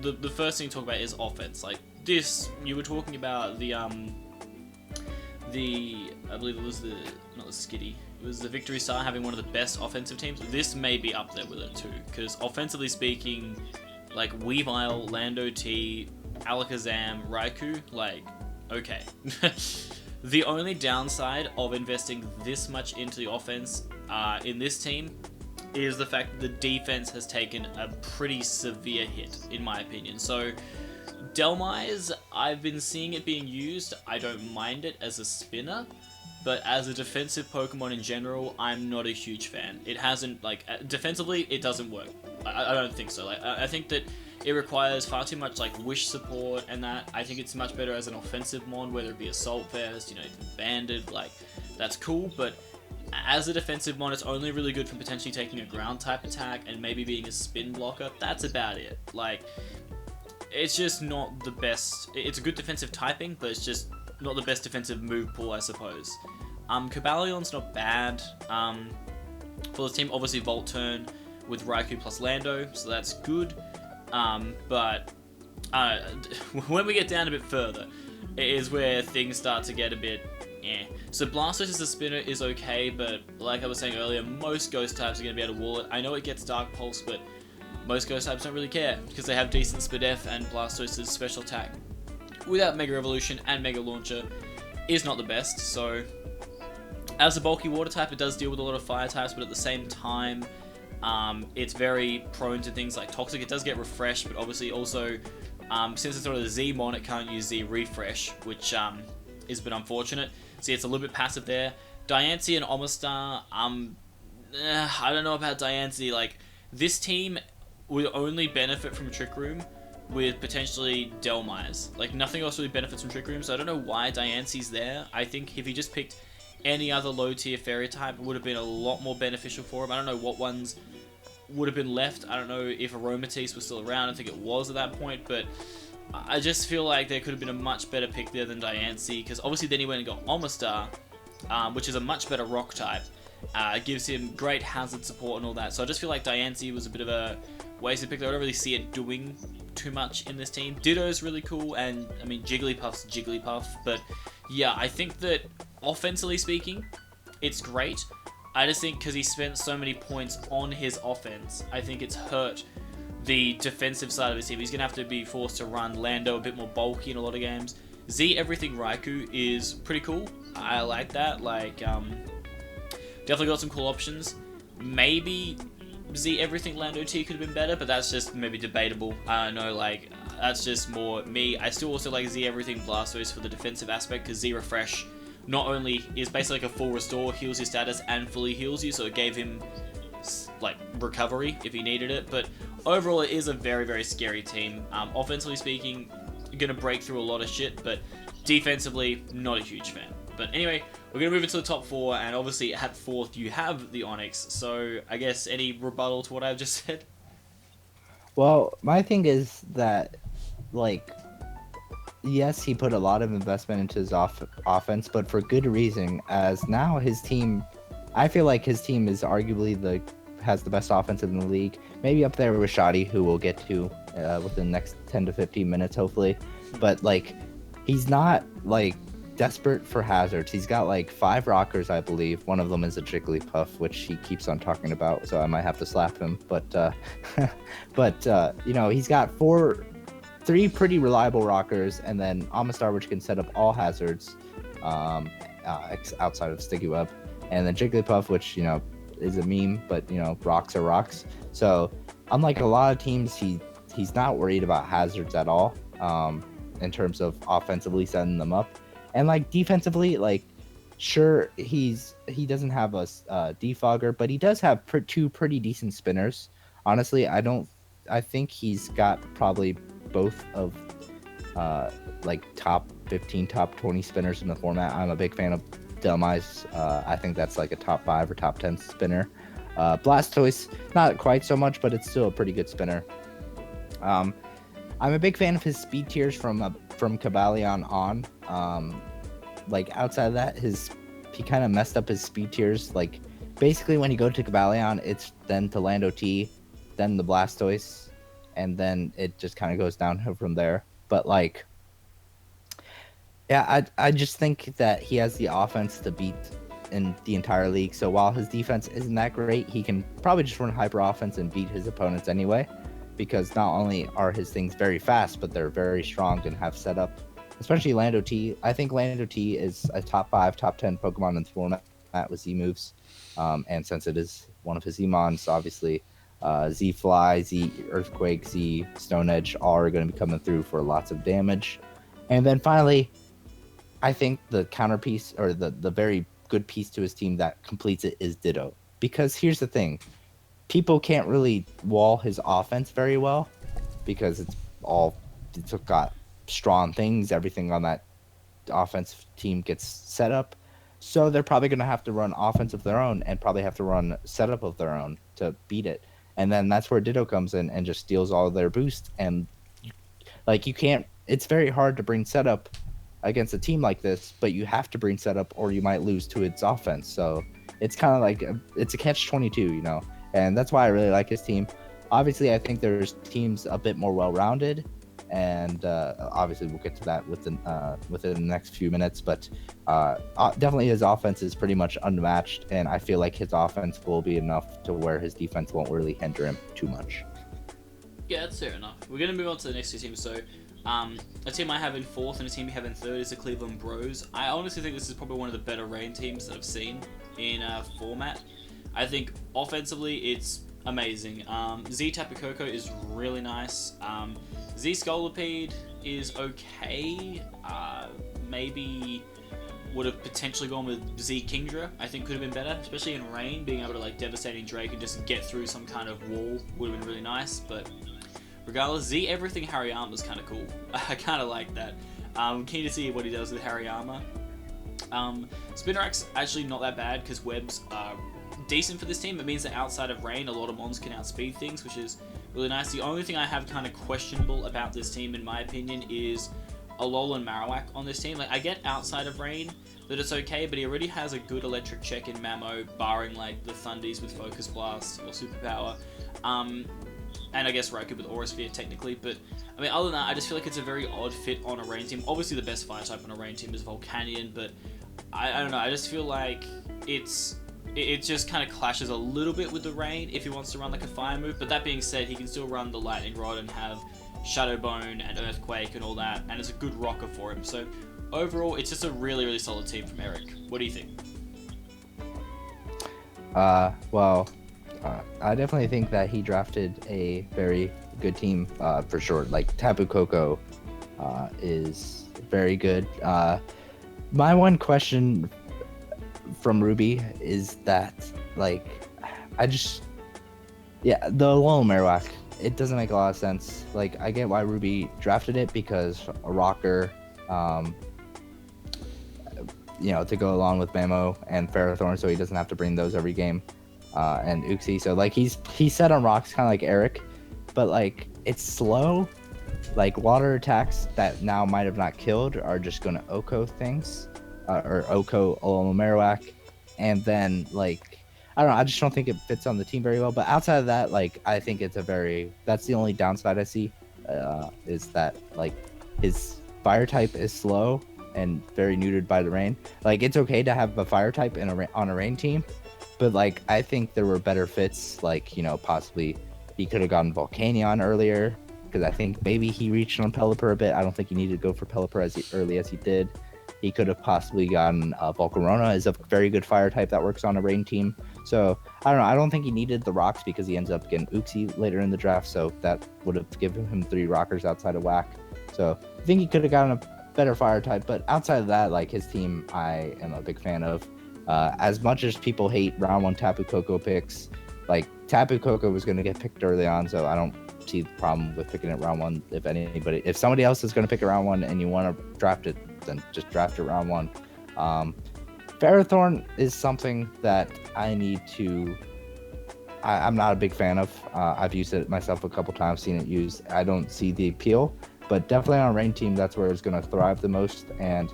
the first thing to talk about is offense. Like this, you were talking about the I believe it was not the Skitty. It was the Victory Star having one of the best offensive teams. This may be up there with it too, because offensively speaking, like Weavile, Lando T, Alakazam, Raikou, like, okay. The only downside of investing this much into the offense in this team is the fact that the defense has taken a pretty severe hit, in my opinion. So, Dhelmise, I've been seeing it being used. I don't mind it as a spinner, but as a defensive Pokemon in general, I'm not a huge fan. It hasn't, like, defensively, it doesn't work. I don't think so. Like, I think that it requires far too much, like, wish support and that. I think it's much better as an offensive mon, whether it be Assault Vest, even Banded, like, that's cool, but as a defensive mon, it's only really good for potentially taking a ground type attack and maybe being a spin blocker. That's about it. Like, it's just not the best. It's a good defensive typing, but it's just not the best defensive move pool, I suppose. Cobalions not bad. For this team, obviously Volturn with Raikou plus Lando, so that's good. But when we get down a bit further, it is where things start to get a bit So Blastoise as a spinner is okay, but like I was saying earlier, most ghost types are going to be able to wall it. I know it gets Dark Pulse, but most ghost types don't really care, because they have decent Spadef, and Blastoise's special attack without Mega Evolution and Mega Launcher is not the best. So as a bulky water type, it does deal with a lot of fire types, but at the same time, it's very prone to things like Toxic. It does get refreshed, but obviously also, since it's sort of the Z-Mon, it can't use Z-Refresh, which is a bit unfortunate. See, it's a little bit passive there. Diancie and Omastar, I don't know about Diancie. Like, this team will only benefit from Trick Room with potentially Dhelmise. Like, nothing else really benefits from Trick Room, so I don't know why Diancie's there. I think if he just picked any other low-tier fairy type, it would have been a lot more beneficial for him. I don't know what ones would have been left. I don't know if Aromatisse was still around. I think it was at that point, but I just feel like there could have been a much better pick there than Diancie, because obviously then he went and got Omastar, which is a much better rock type. It gives him great hazard support and all that, so I just feel like Diancie was a bit of a wasted pick. I don't really see it doing too much in this team. Ditto's really cool, and I mean Jigglypuff's Jigglypuff, but yeah, I think that offensively speaking, it's great. I just think because he spent so many points on his offense, I think it's hurt the defensive side of his team. He's going to have to be forced to run Lando a bit more bulky in a lot of games. Z Everything Raikou is pretty cool. I like that. Like, definitely got some cool options. Maybe Z Everything Lando T could have been better, but that's just maybe debatable. I don't know, like, that's just more me. I still also like Z Everything Blastoise for the defensive aspect, because Z Refresh not only is basically like a full restore, heals your status, and fully heals you, so it gave him, like, recovery if he needed it. But overall, it is a very, very scary team. Offensively speaking, you're going to break through a lot of shit, but defensively, not a huge fan. But anyway, we're going to move into the top 4, and obviously at 4th you have the Onyx, so I guess any rebuttal to what I've just said? Well, my thing is that, like, yes, he put a lot of investment into his offense, but for good reason, as now his team, I feel like his team is arguably the has the best offense in the league. Maybe up there with Shoddy, who we'll get to within the next 10 to 15 minutes, hopefully. But like, he's not like desperate for hazards. He's got like 5 rockers, I believe. One of them is a Jigglypuff, which he keeps on talking about, so I might have to slap him. But you know, he's got 3 pretty reliable rockers, and then Amistar, which can set up all hazards outside of Sticky Web, and then Jigglypuff, which, you know, is a meme, but you know, rocks are rocks. So unlike a lot of teams, he's not worried about hazards at all, in terms of offensively setting them up. And like defensively, like, sure, he doesn't have a defogger, but he does have 2 pretty decent spinners. Honestly, I think he's got probably both of like top 15, top 20 spinners in the format. I'm a big fan of Delmize. I think that's like a top 5 or top 10 spinner. Blastoise, not quite so much, but it's still a pretty good spinner. I'm a big fan of his speed tiers from Cobalion on. Like, outside of that, he kind of messed up his speed tiers. Like, basically when you go to Cobalion, it's then to Lando T, then the Blastoise, and then it just kind of goes downhill from there. But like, yeah, I just think that he has the offense to beat in the entire league. So while his defense isn't that great, he can probably just run hyper offense and beat his opponents anyway, because not only are his things very fast, but they're very strong and have setup. Especially Lando T. I think Lando T is a top 5, top 10 Pokemon in the format with Z moves. And since it is one of his Z-Mons, obviously, Z Fly, Z Earthquake, Z Stone Edge, all are going to be coming through for lots of damage. And then finally, I think the counterpiece, or the very good piece to his team that completes it, is Ditto. Because here's the thing. People can't really wall his offense very well, because it's got strong things. Everything on that offensive team gets set up. So they're probably going to have to run offense of their own, and probably have to run setup of their own to beat it. And then that's where Ditto comes in and just steals all of their boost. And like, you can't, it's very hard to bring setup against a team like this, but you have to bring setup or you might lose to its offense. So it's kind of like, it's a catch-22, you know, and that's why I really like his team. Obviously, I think there's teams a bit more well-rounded, and obviously we'll get to that within the next few minutes, but definitely his offense is pretty much unmatched, and I feel like his offense will be enough to where his defense won't really hinder him too much. Yeah, that's fair enough. We're going to move on to the next 2 teams. So a team I have in 4th and a team we have in 3rd is the Cleveland Bros. I honestly think this is probably one of the better Rain teams that I've seen in format. I think offensively it's amazing. Z Tapu Koko is really nice. Z Scolipede is okay. Maybe would have potentially gone with Z Kingdra. I think could have been better, especially in Rain. Being able to like Devastating Drake and just get through some kind of wall would have been really nice. But regardless, Z Everything Hariyama is kind of cool. I kind of like that. I'm keen to see what he does with Hariyama. Spinnerack's actually not that bad because webs are decent for this team. It means that outside of Rain, a lot of mons can outspeed things, which is really nice. The only thing I have kind of questionable about this team, in my opinion, is Alolan Marowak on this team. Like, I get outside of Rain that it's okay, but he already has a good electric check in Mamo, barring like the Thundies with Focus Blast or Superpower. And I guess Raikou with Aura Sphere technically, but I mean, other than that, I just feel like it's a very odd fit on a Rain team. Obviously the best fire type on a Rain team is Volcanion, but I don't know, I just feel like it just kind of clashes a little bit with the Rain if he wants to run like a fire move. But that being said, he can still run the Lightning Rod and have Shadow Bone and Earthquake and all that, and it's a good rocker for him. So overall, it's just a really, really solid team from Eric. What do you think? I definitely think that he drafted a very good team, for sure. Like, Tapu Koko is very good. My one question from Ruby is that, like, the Alolan Marowak, it doesn't make a lot of sense. Like, I get why Ruby drafted it, because a rocker, you know, to go along with Mamo and Ferrothorn, so he doesn't have to bring those every game. And Uxie, so like he's set on rocks, kind of like Eric, but like it's slow. Like, water attacks that now might have not killed are just gonna Oko things, or Oko Alolan Marowak, and then like I don't know. I just don't think it fits on the team very well. But outside of that, like I think that's the only downside I see, is that like his fire type is slow and very neutered by the rain. Like it's okay to have a fire type on a rain team, but like I think there were better fits. Like possibly he could have gotten Volcanion earlier, because I think maybe he reached on Pelipper a bit. I don't think he needed to go for Pelipper as early as he did. He could have possibly gotten Volcarona is a very good fire type that works on a rain team. So I don't know. I don't think he needed the rocks because he ends up getting Uxie later in the draft. So that would have given him 3 rockers outside of whack. So I think he could have gotten a better fire type. But outside of that, like his team, I am a big fan of. As much as people hate round 1 Tapu Koko picks, like Tapu Koko was going to get picked early on. So I don't see the problem with picking it round 1. If somebody else is going to pick it round 1 and you want to draft it, then just draft it round 1. Ferrothorn is something that I'm not a big fan of. I've used it myself a couple times, seen it used. I don't see the appeal, but definitely on a rain team, that's where it's going to thrive the most. And,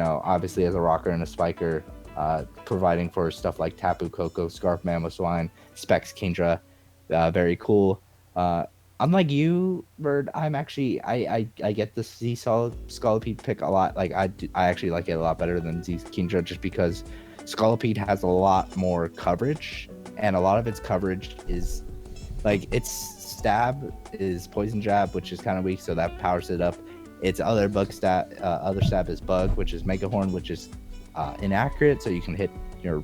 obviously as a rocker and a spiker, providing for stuff like Tapu Koko, Scarf Mamoswine, Specs Kingdra, very cool. Unlike you, Bird, I'm actually I get the Z Scolipede pick a lot. Like I actually like it a lot better than Z Kingdra, just because Scolipede has a lot more coverage, and a lot of its coverage is like its stab is Poison Jab, which is kind of weak, so that powers it up. Its other stab is Bug, which is Mega Horn, which is inaccurate, so you can hit your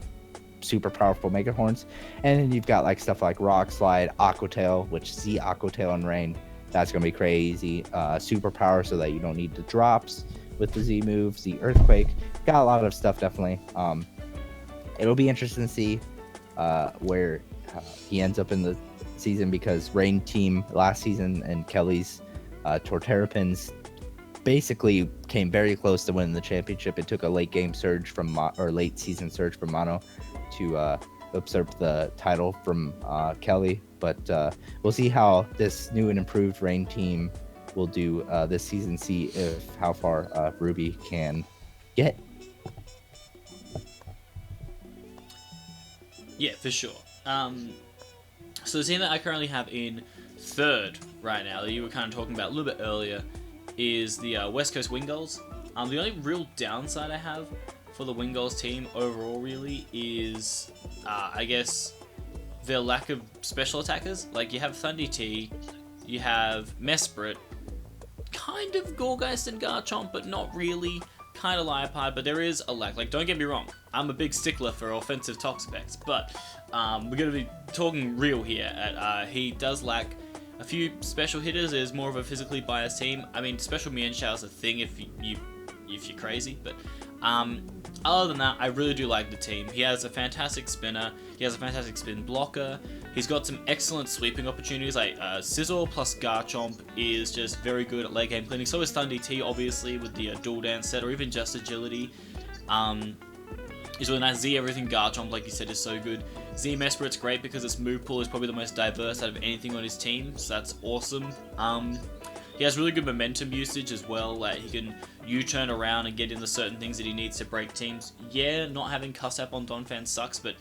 super powerful Mega Horns. And then you've got like stuff like Rock Slide, Aqua Tail, which Z Aqua Tail in rain, that's gonna be crazy. Super power, so that you don't need the drops with the Z move. Z Earthquake, got a lot of stuff definitely. It'll be interesting to see where he ends up in the season, because rain team last season and Kelly's Torterrapins basically came very close to winning the championship. It took a late season surge from Mono to usurp the title from Kelly, but we'll see how this new and improved rain team will do this season. See how far Ruby can get. Yeah, for sure. So the team that I currently have in third right now, that you were kind of talking about a little bit earlier, is the West Coast Wingulls. The only real downside I have for the Wingulls team overall really is, I guess, their lack of special attackers. Like, you have Thundy T, you have Mesprit, kind of Gorgeist and Garchomp, but not really, kind of Liepard, but there is a lack. Like, don't get me wrong, I'm a big stickler for offensive top specs, but we're going to be talking real here. He does lack a few special hitters. Is more of a physically biased team. I mean, special Mienshao is a thing if you're crazy, but other than that, I really do like the team. He has a fantastic spinner. He has a fantastic spin blocker. He's got some excellent sweeping opportunities. Like Sizzle plus Garchomp is just very good at late game cleaning. So is Thundy T, obviously, with the dual dance set, or even just agility. He's really nice. Z Everything Garchomp, like you said, is so good. Z Mesprit's great because its move pool is probably the most diverse out of anything on his team, so that's awesome. He has really good momentum usage as well. Like, he can U-turn around and get into certain things that he needs to break teams. Yeah, not having Cussap on Donphan sucks, but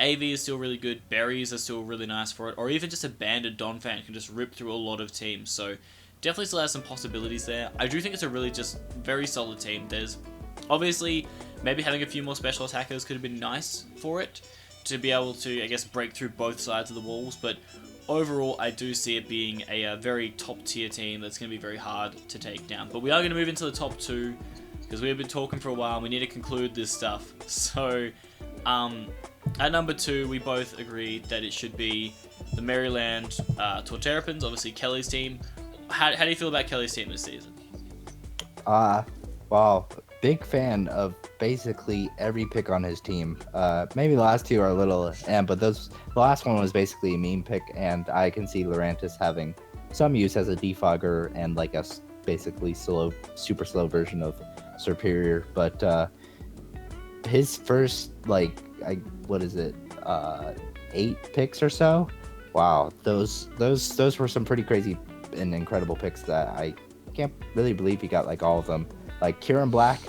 AV is still really good. Berries are still really nice for it. Or even just a banded Donphan can just rip through a lot of teams. So definitely still has some possibilities there. I do think it's a really just very solid team. There's obviously maybe having a few more special attackers could have been nice for it to be able to, I guess, break through both sides of the walls, but overall, I do see it being a very top-tier team that's going to be very hard to take down. But we are going to move into the top 2, because we've been talking for a while, and we need to conclude this stuff. So, at number 2, we both agreed that it should be the Meryland Torterrapins, obviously Kelly's team. How do you feel about Kelly's team this season? Wow. Big fan of basically every pick on his team. Maybe the last 2 are a little, but the last one was basically a meme pick, and I can see Lurantis having some use as a defogger and like a basically super slow version of Superior. But his first 8 picks or so. Wow, those were some pretty crazy and incredible picks that I can't really believe he got like all of them. Like Kieran Black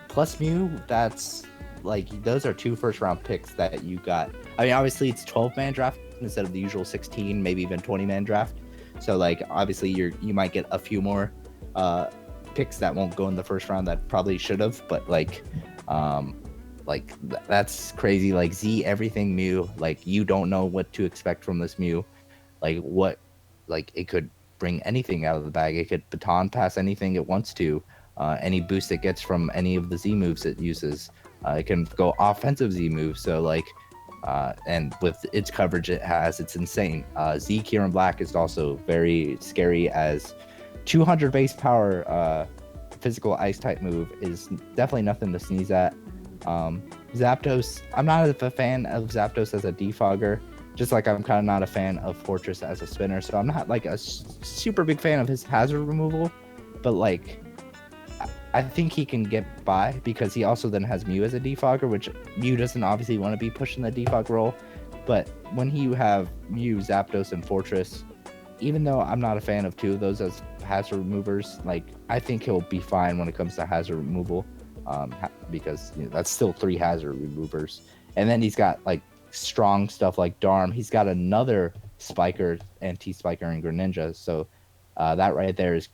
plus Mew, that's like those are 2 first-round picks that you got. I mean, obviously it's 12-man draft instead of the usual 16, maybe even 20-man draft. So like obviously you might get a few more picks that won't go in the first round that probably should have, but that's crazy. Like Z everything Mew, like you don't know what to expect from this Mew. Like it could bring anything out of the bag. It could baton pass anything it wants to. Any boost it gets from any of the Z moves it uses. It can go offensive Z moves. So like, and with its coverage it has, it's insane. Z Kieran Black is also very scary as 200 base power physical ice type move is definitely nothing to sneeze at. Zapdos, I'm not a fan of Zapdos as a defogger, just like I'm kind of not a fan of Fortress as a spinner, so I'm not like a super big fan of his hazard removal, but like I think he can get by because he also then has Mew as a defogger, which Mew doesn't obviously want to be pushing the defog role, but when you have Mew, Zapdos, and Fortress, even though I'm not a fan of 2 of those as hazard removers, like I think he'll be fine when it comes to hazard removal, because that's still 3 hazard removers. And then he's got like strong stuff like Darm. He's got another Spiker, anti-Spiker, and Greninja. So that right there is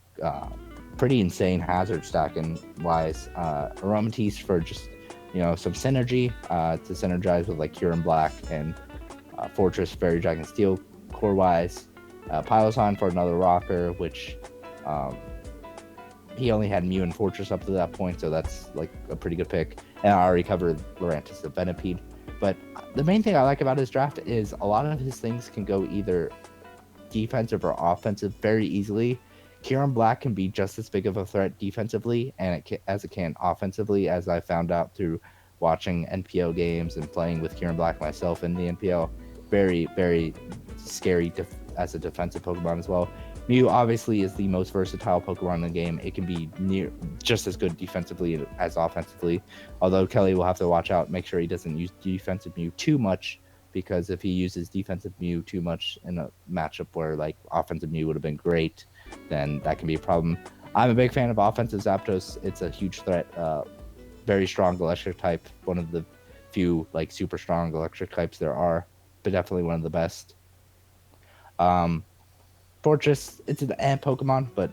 pretty insane hazard stacking wise. Aromatisse for just some synergy to synergize with like Kieran Black and Fortress, Fairy Dragon Steel core wise. Pilosine for another rocker, which he only had Mew and Fortress up to that point, so that's like a pretty good pick. And I already covered Lurantis the Venipede. But the main thing I like about his draft is a lot of his things can go either defensive or offensive very easily. Kieran Black can be just as big of a threat defensively as it can offensively, as I found out through watching NPL games and playing with Kieran Black myself in the NPL. Very, very scary as a defensive Pokemon as well. Mew obviously is the most versatile Pokemon in the game. It can be just as good defensively as offensively. Although Kelly will have to watch out, make sure he doesn't use defensive Mew too much, because if he uses defensive Mew too much in a matchup where like offensive Mew would have been great, then that can be a problem. I'm a big fan of offensive Zapdos. It's a huge threat. Very strong electric type. One of the few like super strong electric types there are, but definitely one of the best. Fortress, it's an ant Pokemon, but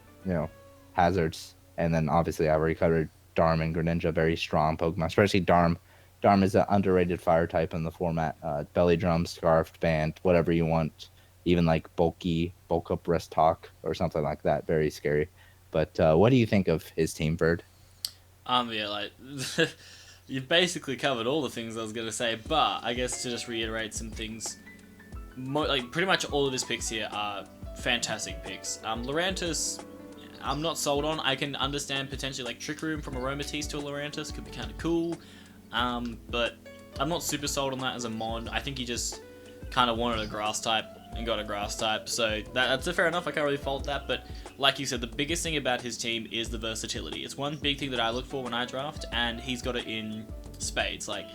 hazards. And then obviously I already covered Darm and Greninja, very strong Pokemon, especially Darm. Darm is an underrated fire type in the format. Belly Drum, Scarfed, Band, whatever you want. Even like bulk up Rest Talk or something like that. Very scary. But what do you think of his team, Bird? Yeah, like you've basically covered all the things I was gonna say, but I guess to just reiterate some things, like pretty much all of his picks here are fantastic picks. Lurantis, I'm not sold on. I can understand potentially like Trick Room from Aromatisse to a Lurantis could be kind of cool, but I'm not super sold on that as a mod. I think he just kind of wanted a grass type and got a grass type, so that's fair enough. I can't really fault that, but like you said, the biggest thing about his team is the versatility. It's one big thing that I look for when I draft, and he's got it in spades. Like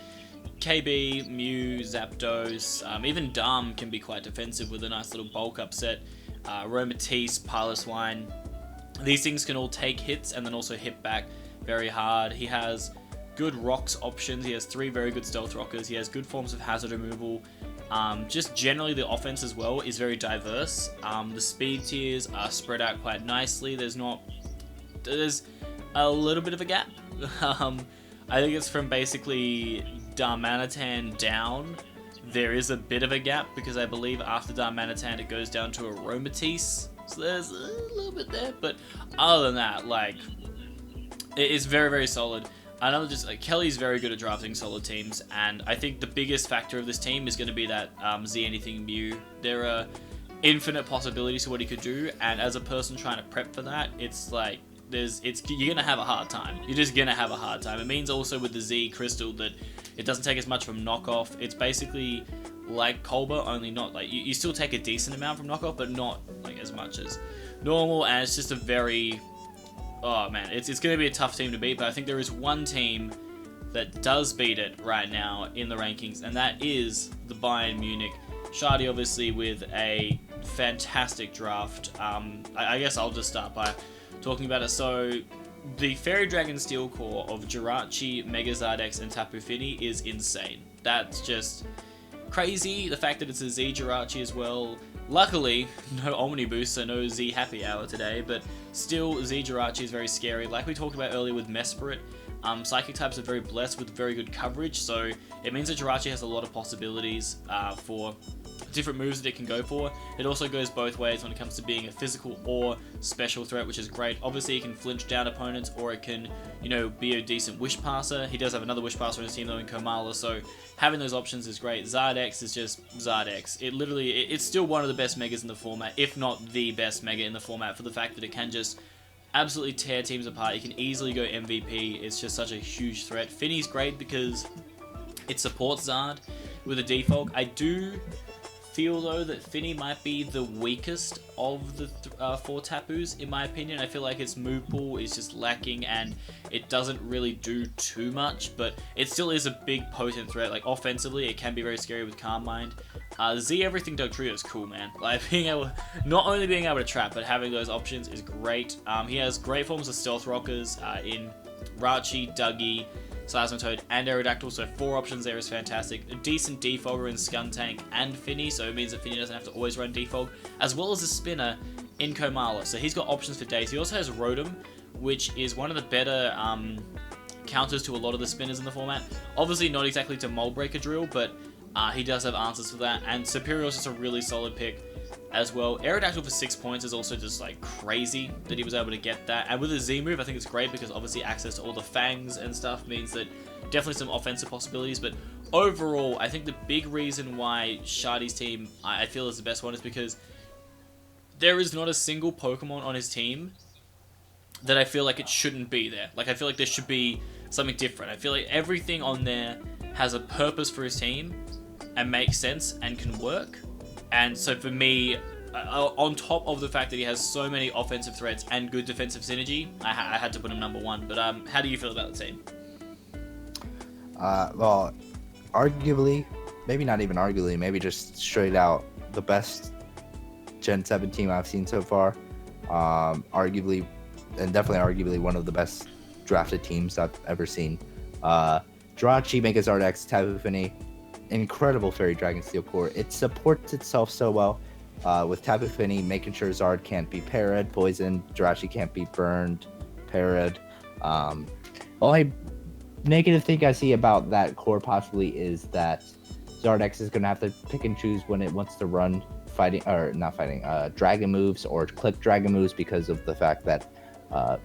KB, Mew, Zapdos, even Darm can be quite defensive with a nice little bulk upset. Aromatisse, Piloswine, these things can all take hits and then also hit back very hard. He has good rocks options. He has 3 very good stealth rockers. He has good forms of hazard removal. Just generally the offense as well is very diverse. The speed tiers are spread out quite nicely. There's a little bit of a gap. I think it's from basically Darmanitan down. There is a bit of a gap because I believe after Darmanitan it goes down to Aromatisse. So there's a little bit there, but other than that, like, it is very, very solid. Another just Kelly's very good at drafting solid teams, and I think the biggest factor of this team is going to be that Z anything Mew. There are infinite possibilities to what he could do, and as a person trying to prep for that, it's like you're gonna have a hard time. You're just gonna have a hard time. It means also with the Z Crystal that it doesn't take as much from knockoff. It's basically like Colbur, only not like you still take a decent amount from knockoff, but not like as much as normal. And it's just a very it's gonna be a tough team to beat. But I think there is one team that does beat it right now in the rankings, and that is the Bayern Munich. Shardy obviously with a fantastic draft. I guess I'll just start by talking about it. So the Fairy Dragon Steel core of Jirachi, Mega Zardex, and Tapu Fini is insane. That's just crazy. The fact that it's a Z Jirachi as well. Luckily, no Omni Boost, so no Z Happy Hour today, but still Z Jirachi is very scary. Like we talked about earlier with Mesprit, Psychic types are very blessed with very good coverage, so it means that Jirachi has a lot of possibilities for different moves that it can go for. It also goes both ways when it comes to being a physical or special threat, which is great. Obviously, it can flinch down opponents, or it can, you know, be a decent Wish Passer. He does have another Wish Passer in his team, though, in Komala, so having those options is great. Zardex is just Zardex. It's still one of the best Megas in the format, if not the best Mega in the format, for the fact that it can just absolutely tear teams apart. You can easily go MVP. It's just such a huge threat. Fini's great because it supports Zard with a defog. I do feel, though, that Fini might be the weakest of the 4 Tapus, in my opinion. I feel like its move pool is just lacking, and it doesn't really do too much, but it still is a big potent threat. Like, offensively, it can be very scary with Calm Mind. Z Everything Dugtrio is cool, man. Like, not only being able to trap, but having those options is great. He has great forms of Stealth Rockers in Rachi, Dougie, Seismitoad, and Aerodactyl, so 4 options there is fantastic. A decent defogger in Skuntank and Fini, so it means that Fini doesn't have to always run defog, as well as a spinner in Komala, so he's got options for days. He also has Rotom, which is one of the better counters to a lot of the spinners in the format. Obviously not exactly to Mold Breaker Drill, but he does have answers for that, and Superior is just a really solid pick as well. Aerodactyl for 6 points is also just like crazy that he was able to get that, and with a Z move I think it's great because obviously access to all the fangs and stuff means that definitely some offensive possibilities. But overall, I think the big reason why Shardy's team I feel is the best one is because there is not a single Pokemon on his team that I feel like it shouldn't be there. Like, I feel like there should be something different. I feel like everything on there has a purpose for his team and makes sense and can work. And so for me, on top of the fact that he has so many offensive threats and good defensive synergy, I had to put him number 1. But how do you feel about the team? Well, arguably, maybe not even arguably, maybe just straight out the best Gen 7 team I've seen so far. Arguably, and definitely arguably one of the best drafted teams I've ever seen. Jirachi, Mega Zardex, Tapu Fini, incredible Fairy Dragon Steel core. It supports itself so well with Tapu Fini, making sure Zard can't be parried, poisoned, Jirachi can't be burned, parried. Only negative thing I see about that core possibly is that Zardex is going to have to pick and choose when it wants to run dragon moves or click dragon moves because of the fact that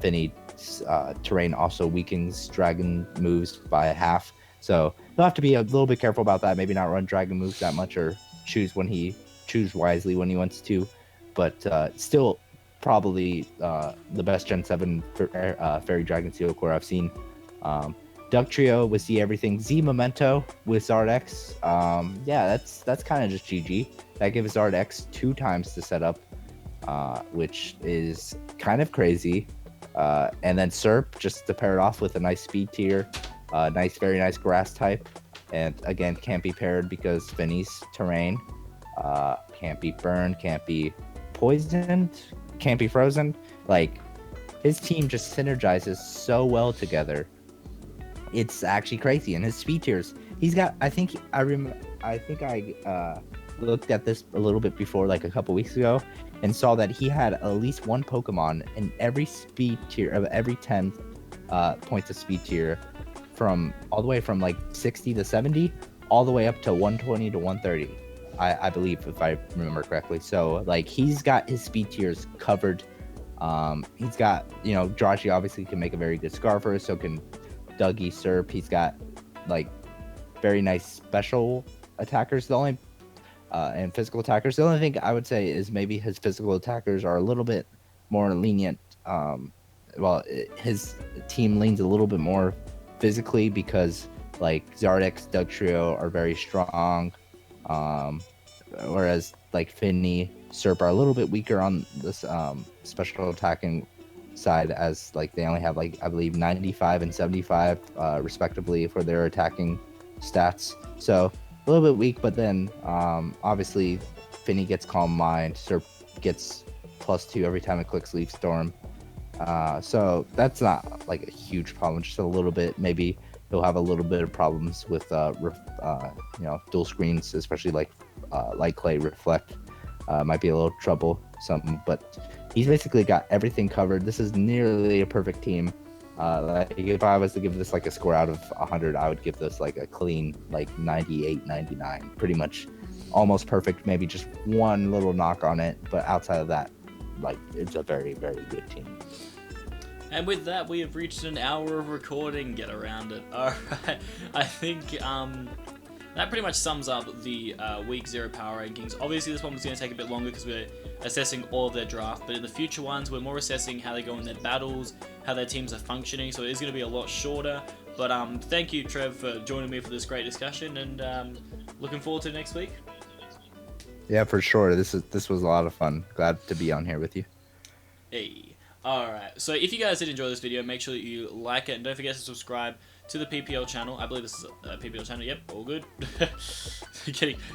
Fini's terrain also weakens dragon moves by half. So he'll have to be a little bit careful about that. Maybe not run dragon moves that much, or choose wisely when he wants to. But still, probably the best Gen 7 Fairy Dragon Steel core I've seen. Duck Trio with Z Everything, Z Memento with Zardex. Yeah, that's kind of just GG. That gives Zardex 2 times to set up, which is kind of crazy. And then Serp, just to pair it off with a nice speed tier. Very nice grass type, and again can't be paired because Fini's terrain can't be burned, can't be poisoned, can't be frozen. Like, his team just synergizes so well together. It's actually crazy. And his speed tiers, he's got, I think I looked at this a little bit before, like a couple weeks ago, and saw that he had at least 1 Pokemon in every speed tier of every 10 points of speed tier, from all the way from like 60 to 70 all the way up to 120 to 130, I believe, if I remember correctly. So like, he's got his speed tiers covered. He's got, Jirachi obviously can make a very good Scarfer, so can Dougie, Serp. He's got like very nice special attackers. The only and physical attackers, the only thing I would say is maybe his physical attackers are a little bit more lenient. His team leans a little bit more physically because like Zardex, Doug Trio are very strong, whereas like Fini, Serp are a little bit weaker on this special attacking side, as like they only have like, I believe, 95 and 75 respectively for their attacking stats. So a little bit weak, but then obviously Fini gets Calm Mind, Serp gets +2 every time it clicks Leaf Storm. So that's not like a huge problem, just a little bit. Maybe he'll have a little bit of problems with dual screens, especially like light clay reflect. Might be a little trouble but he's basically got everything covered. This is nearly a perfect team. Like if I was to give this like a score out of 100, I would give this like a clean like 98, 99. Pretty much almost perfect, maybe just one little knock on it, but outside of that, like it's a very, very good team. And with that, we have reached an hour of recording. Get around it. Alright, I think that pretty much sums up the Week 0 power rankings. Obviously, this one was going to take a bit longer because we're assessing all of their draft, but in the future ones, we're more assessing how they go in their battles, how their teams are functioning, so it is going to be a lot shorter. But thank you, Trev, for joining me for this great discussion, and looking forward to next week. Yeah, for sure. This was a lot of fun. Glad to be on here with you. Hey. Alright, so if you guys did enjoy this video, make sure that you like it, and don't forget to subscribe to the PPL channel. I believe this is a PPL channel. Yep, all good.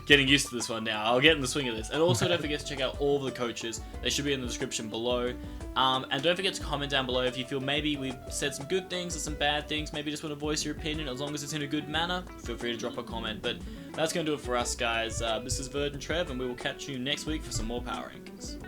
getting used to this one now. I'll get in the swing of this. And also don't forget to check out all of the coaches. They should be in the description below. And don't forget to comment down below if you feel maybe we've said some good things or some bad things. Maybe just want to voice your opinion. As long as it's in a good manner, feel free to drop a comment. But that's going to do it for us, guys. This is Verd and Trev, and we will catch you next week for some more power rankings.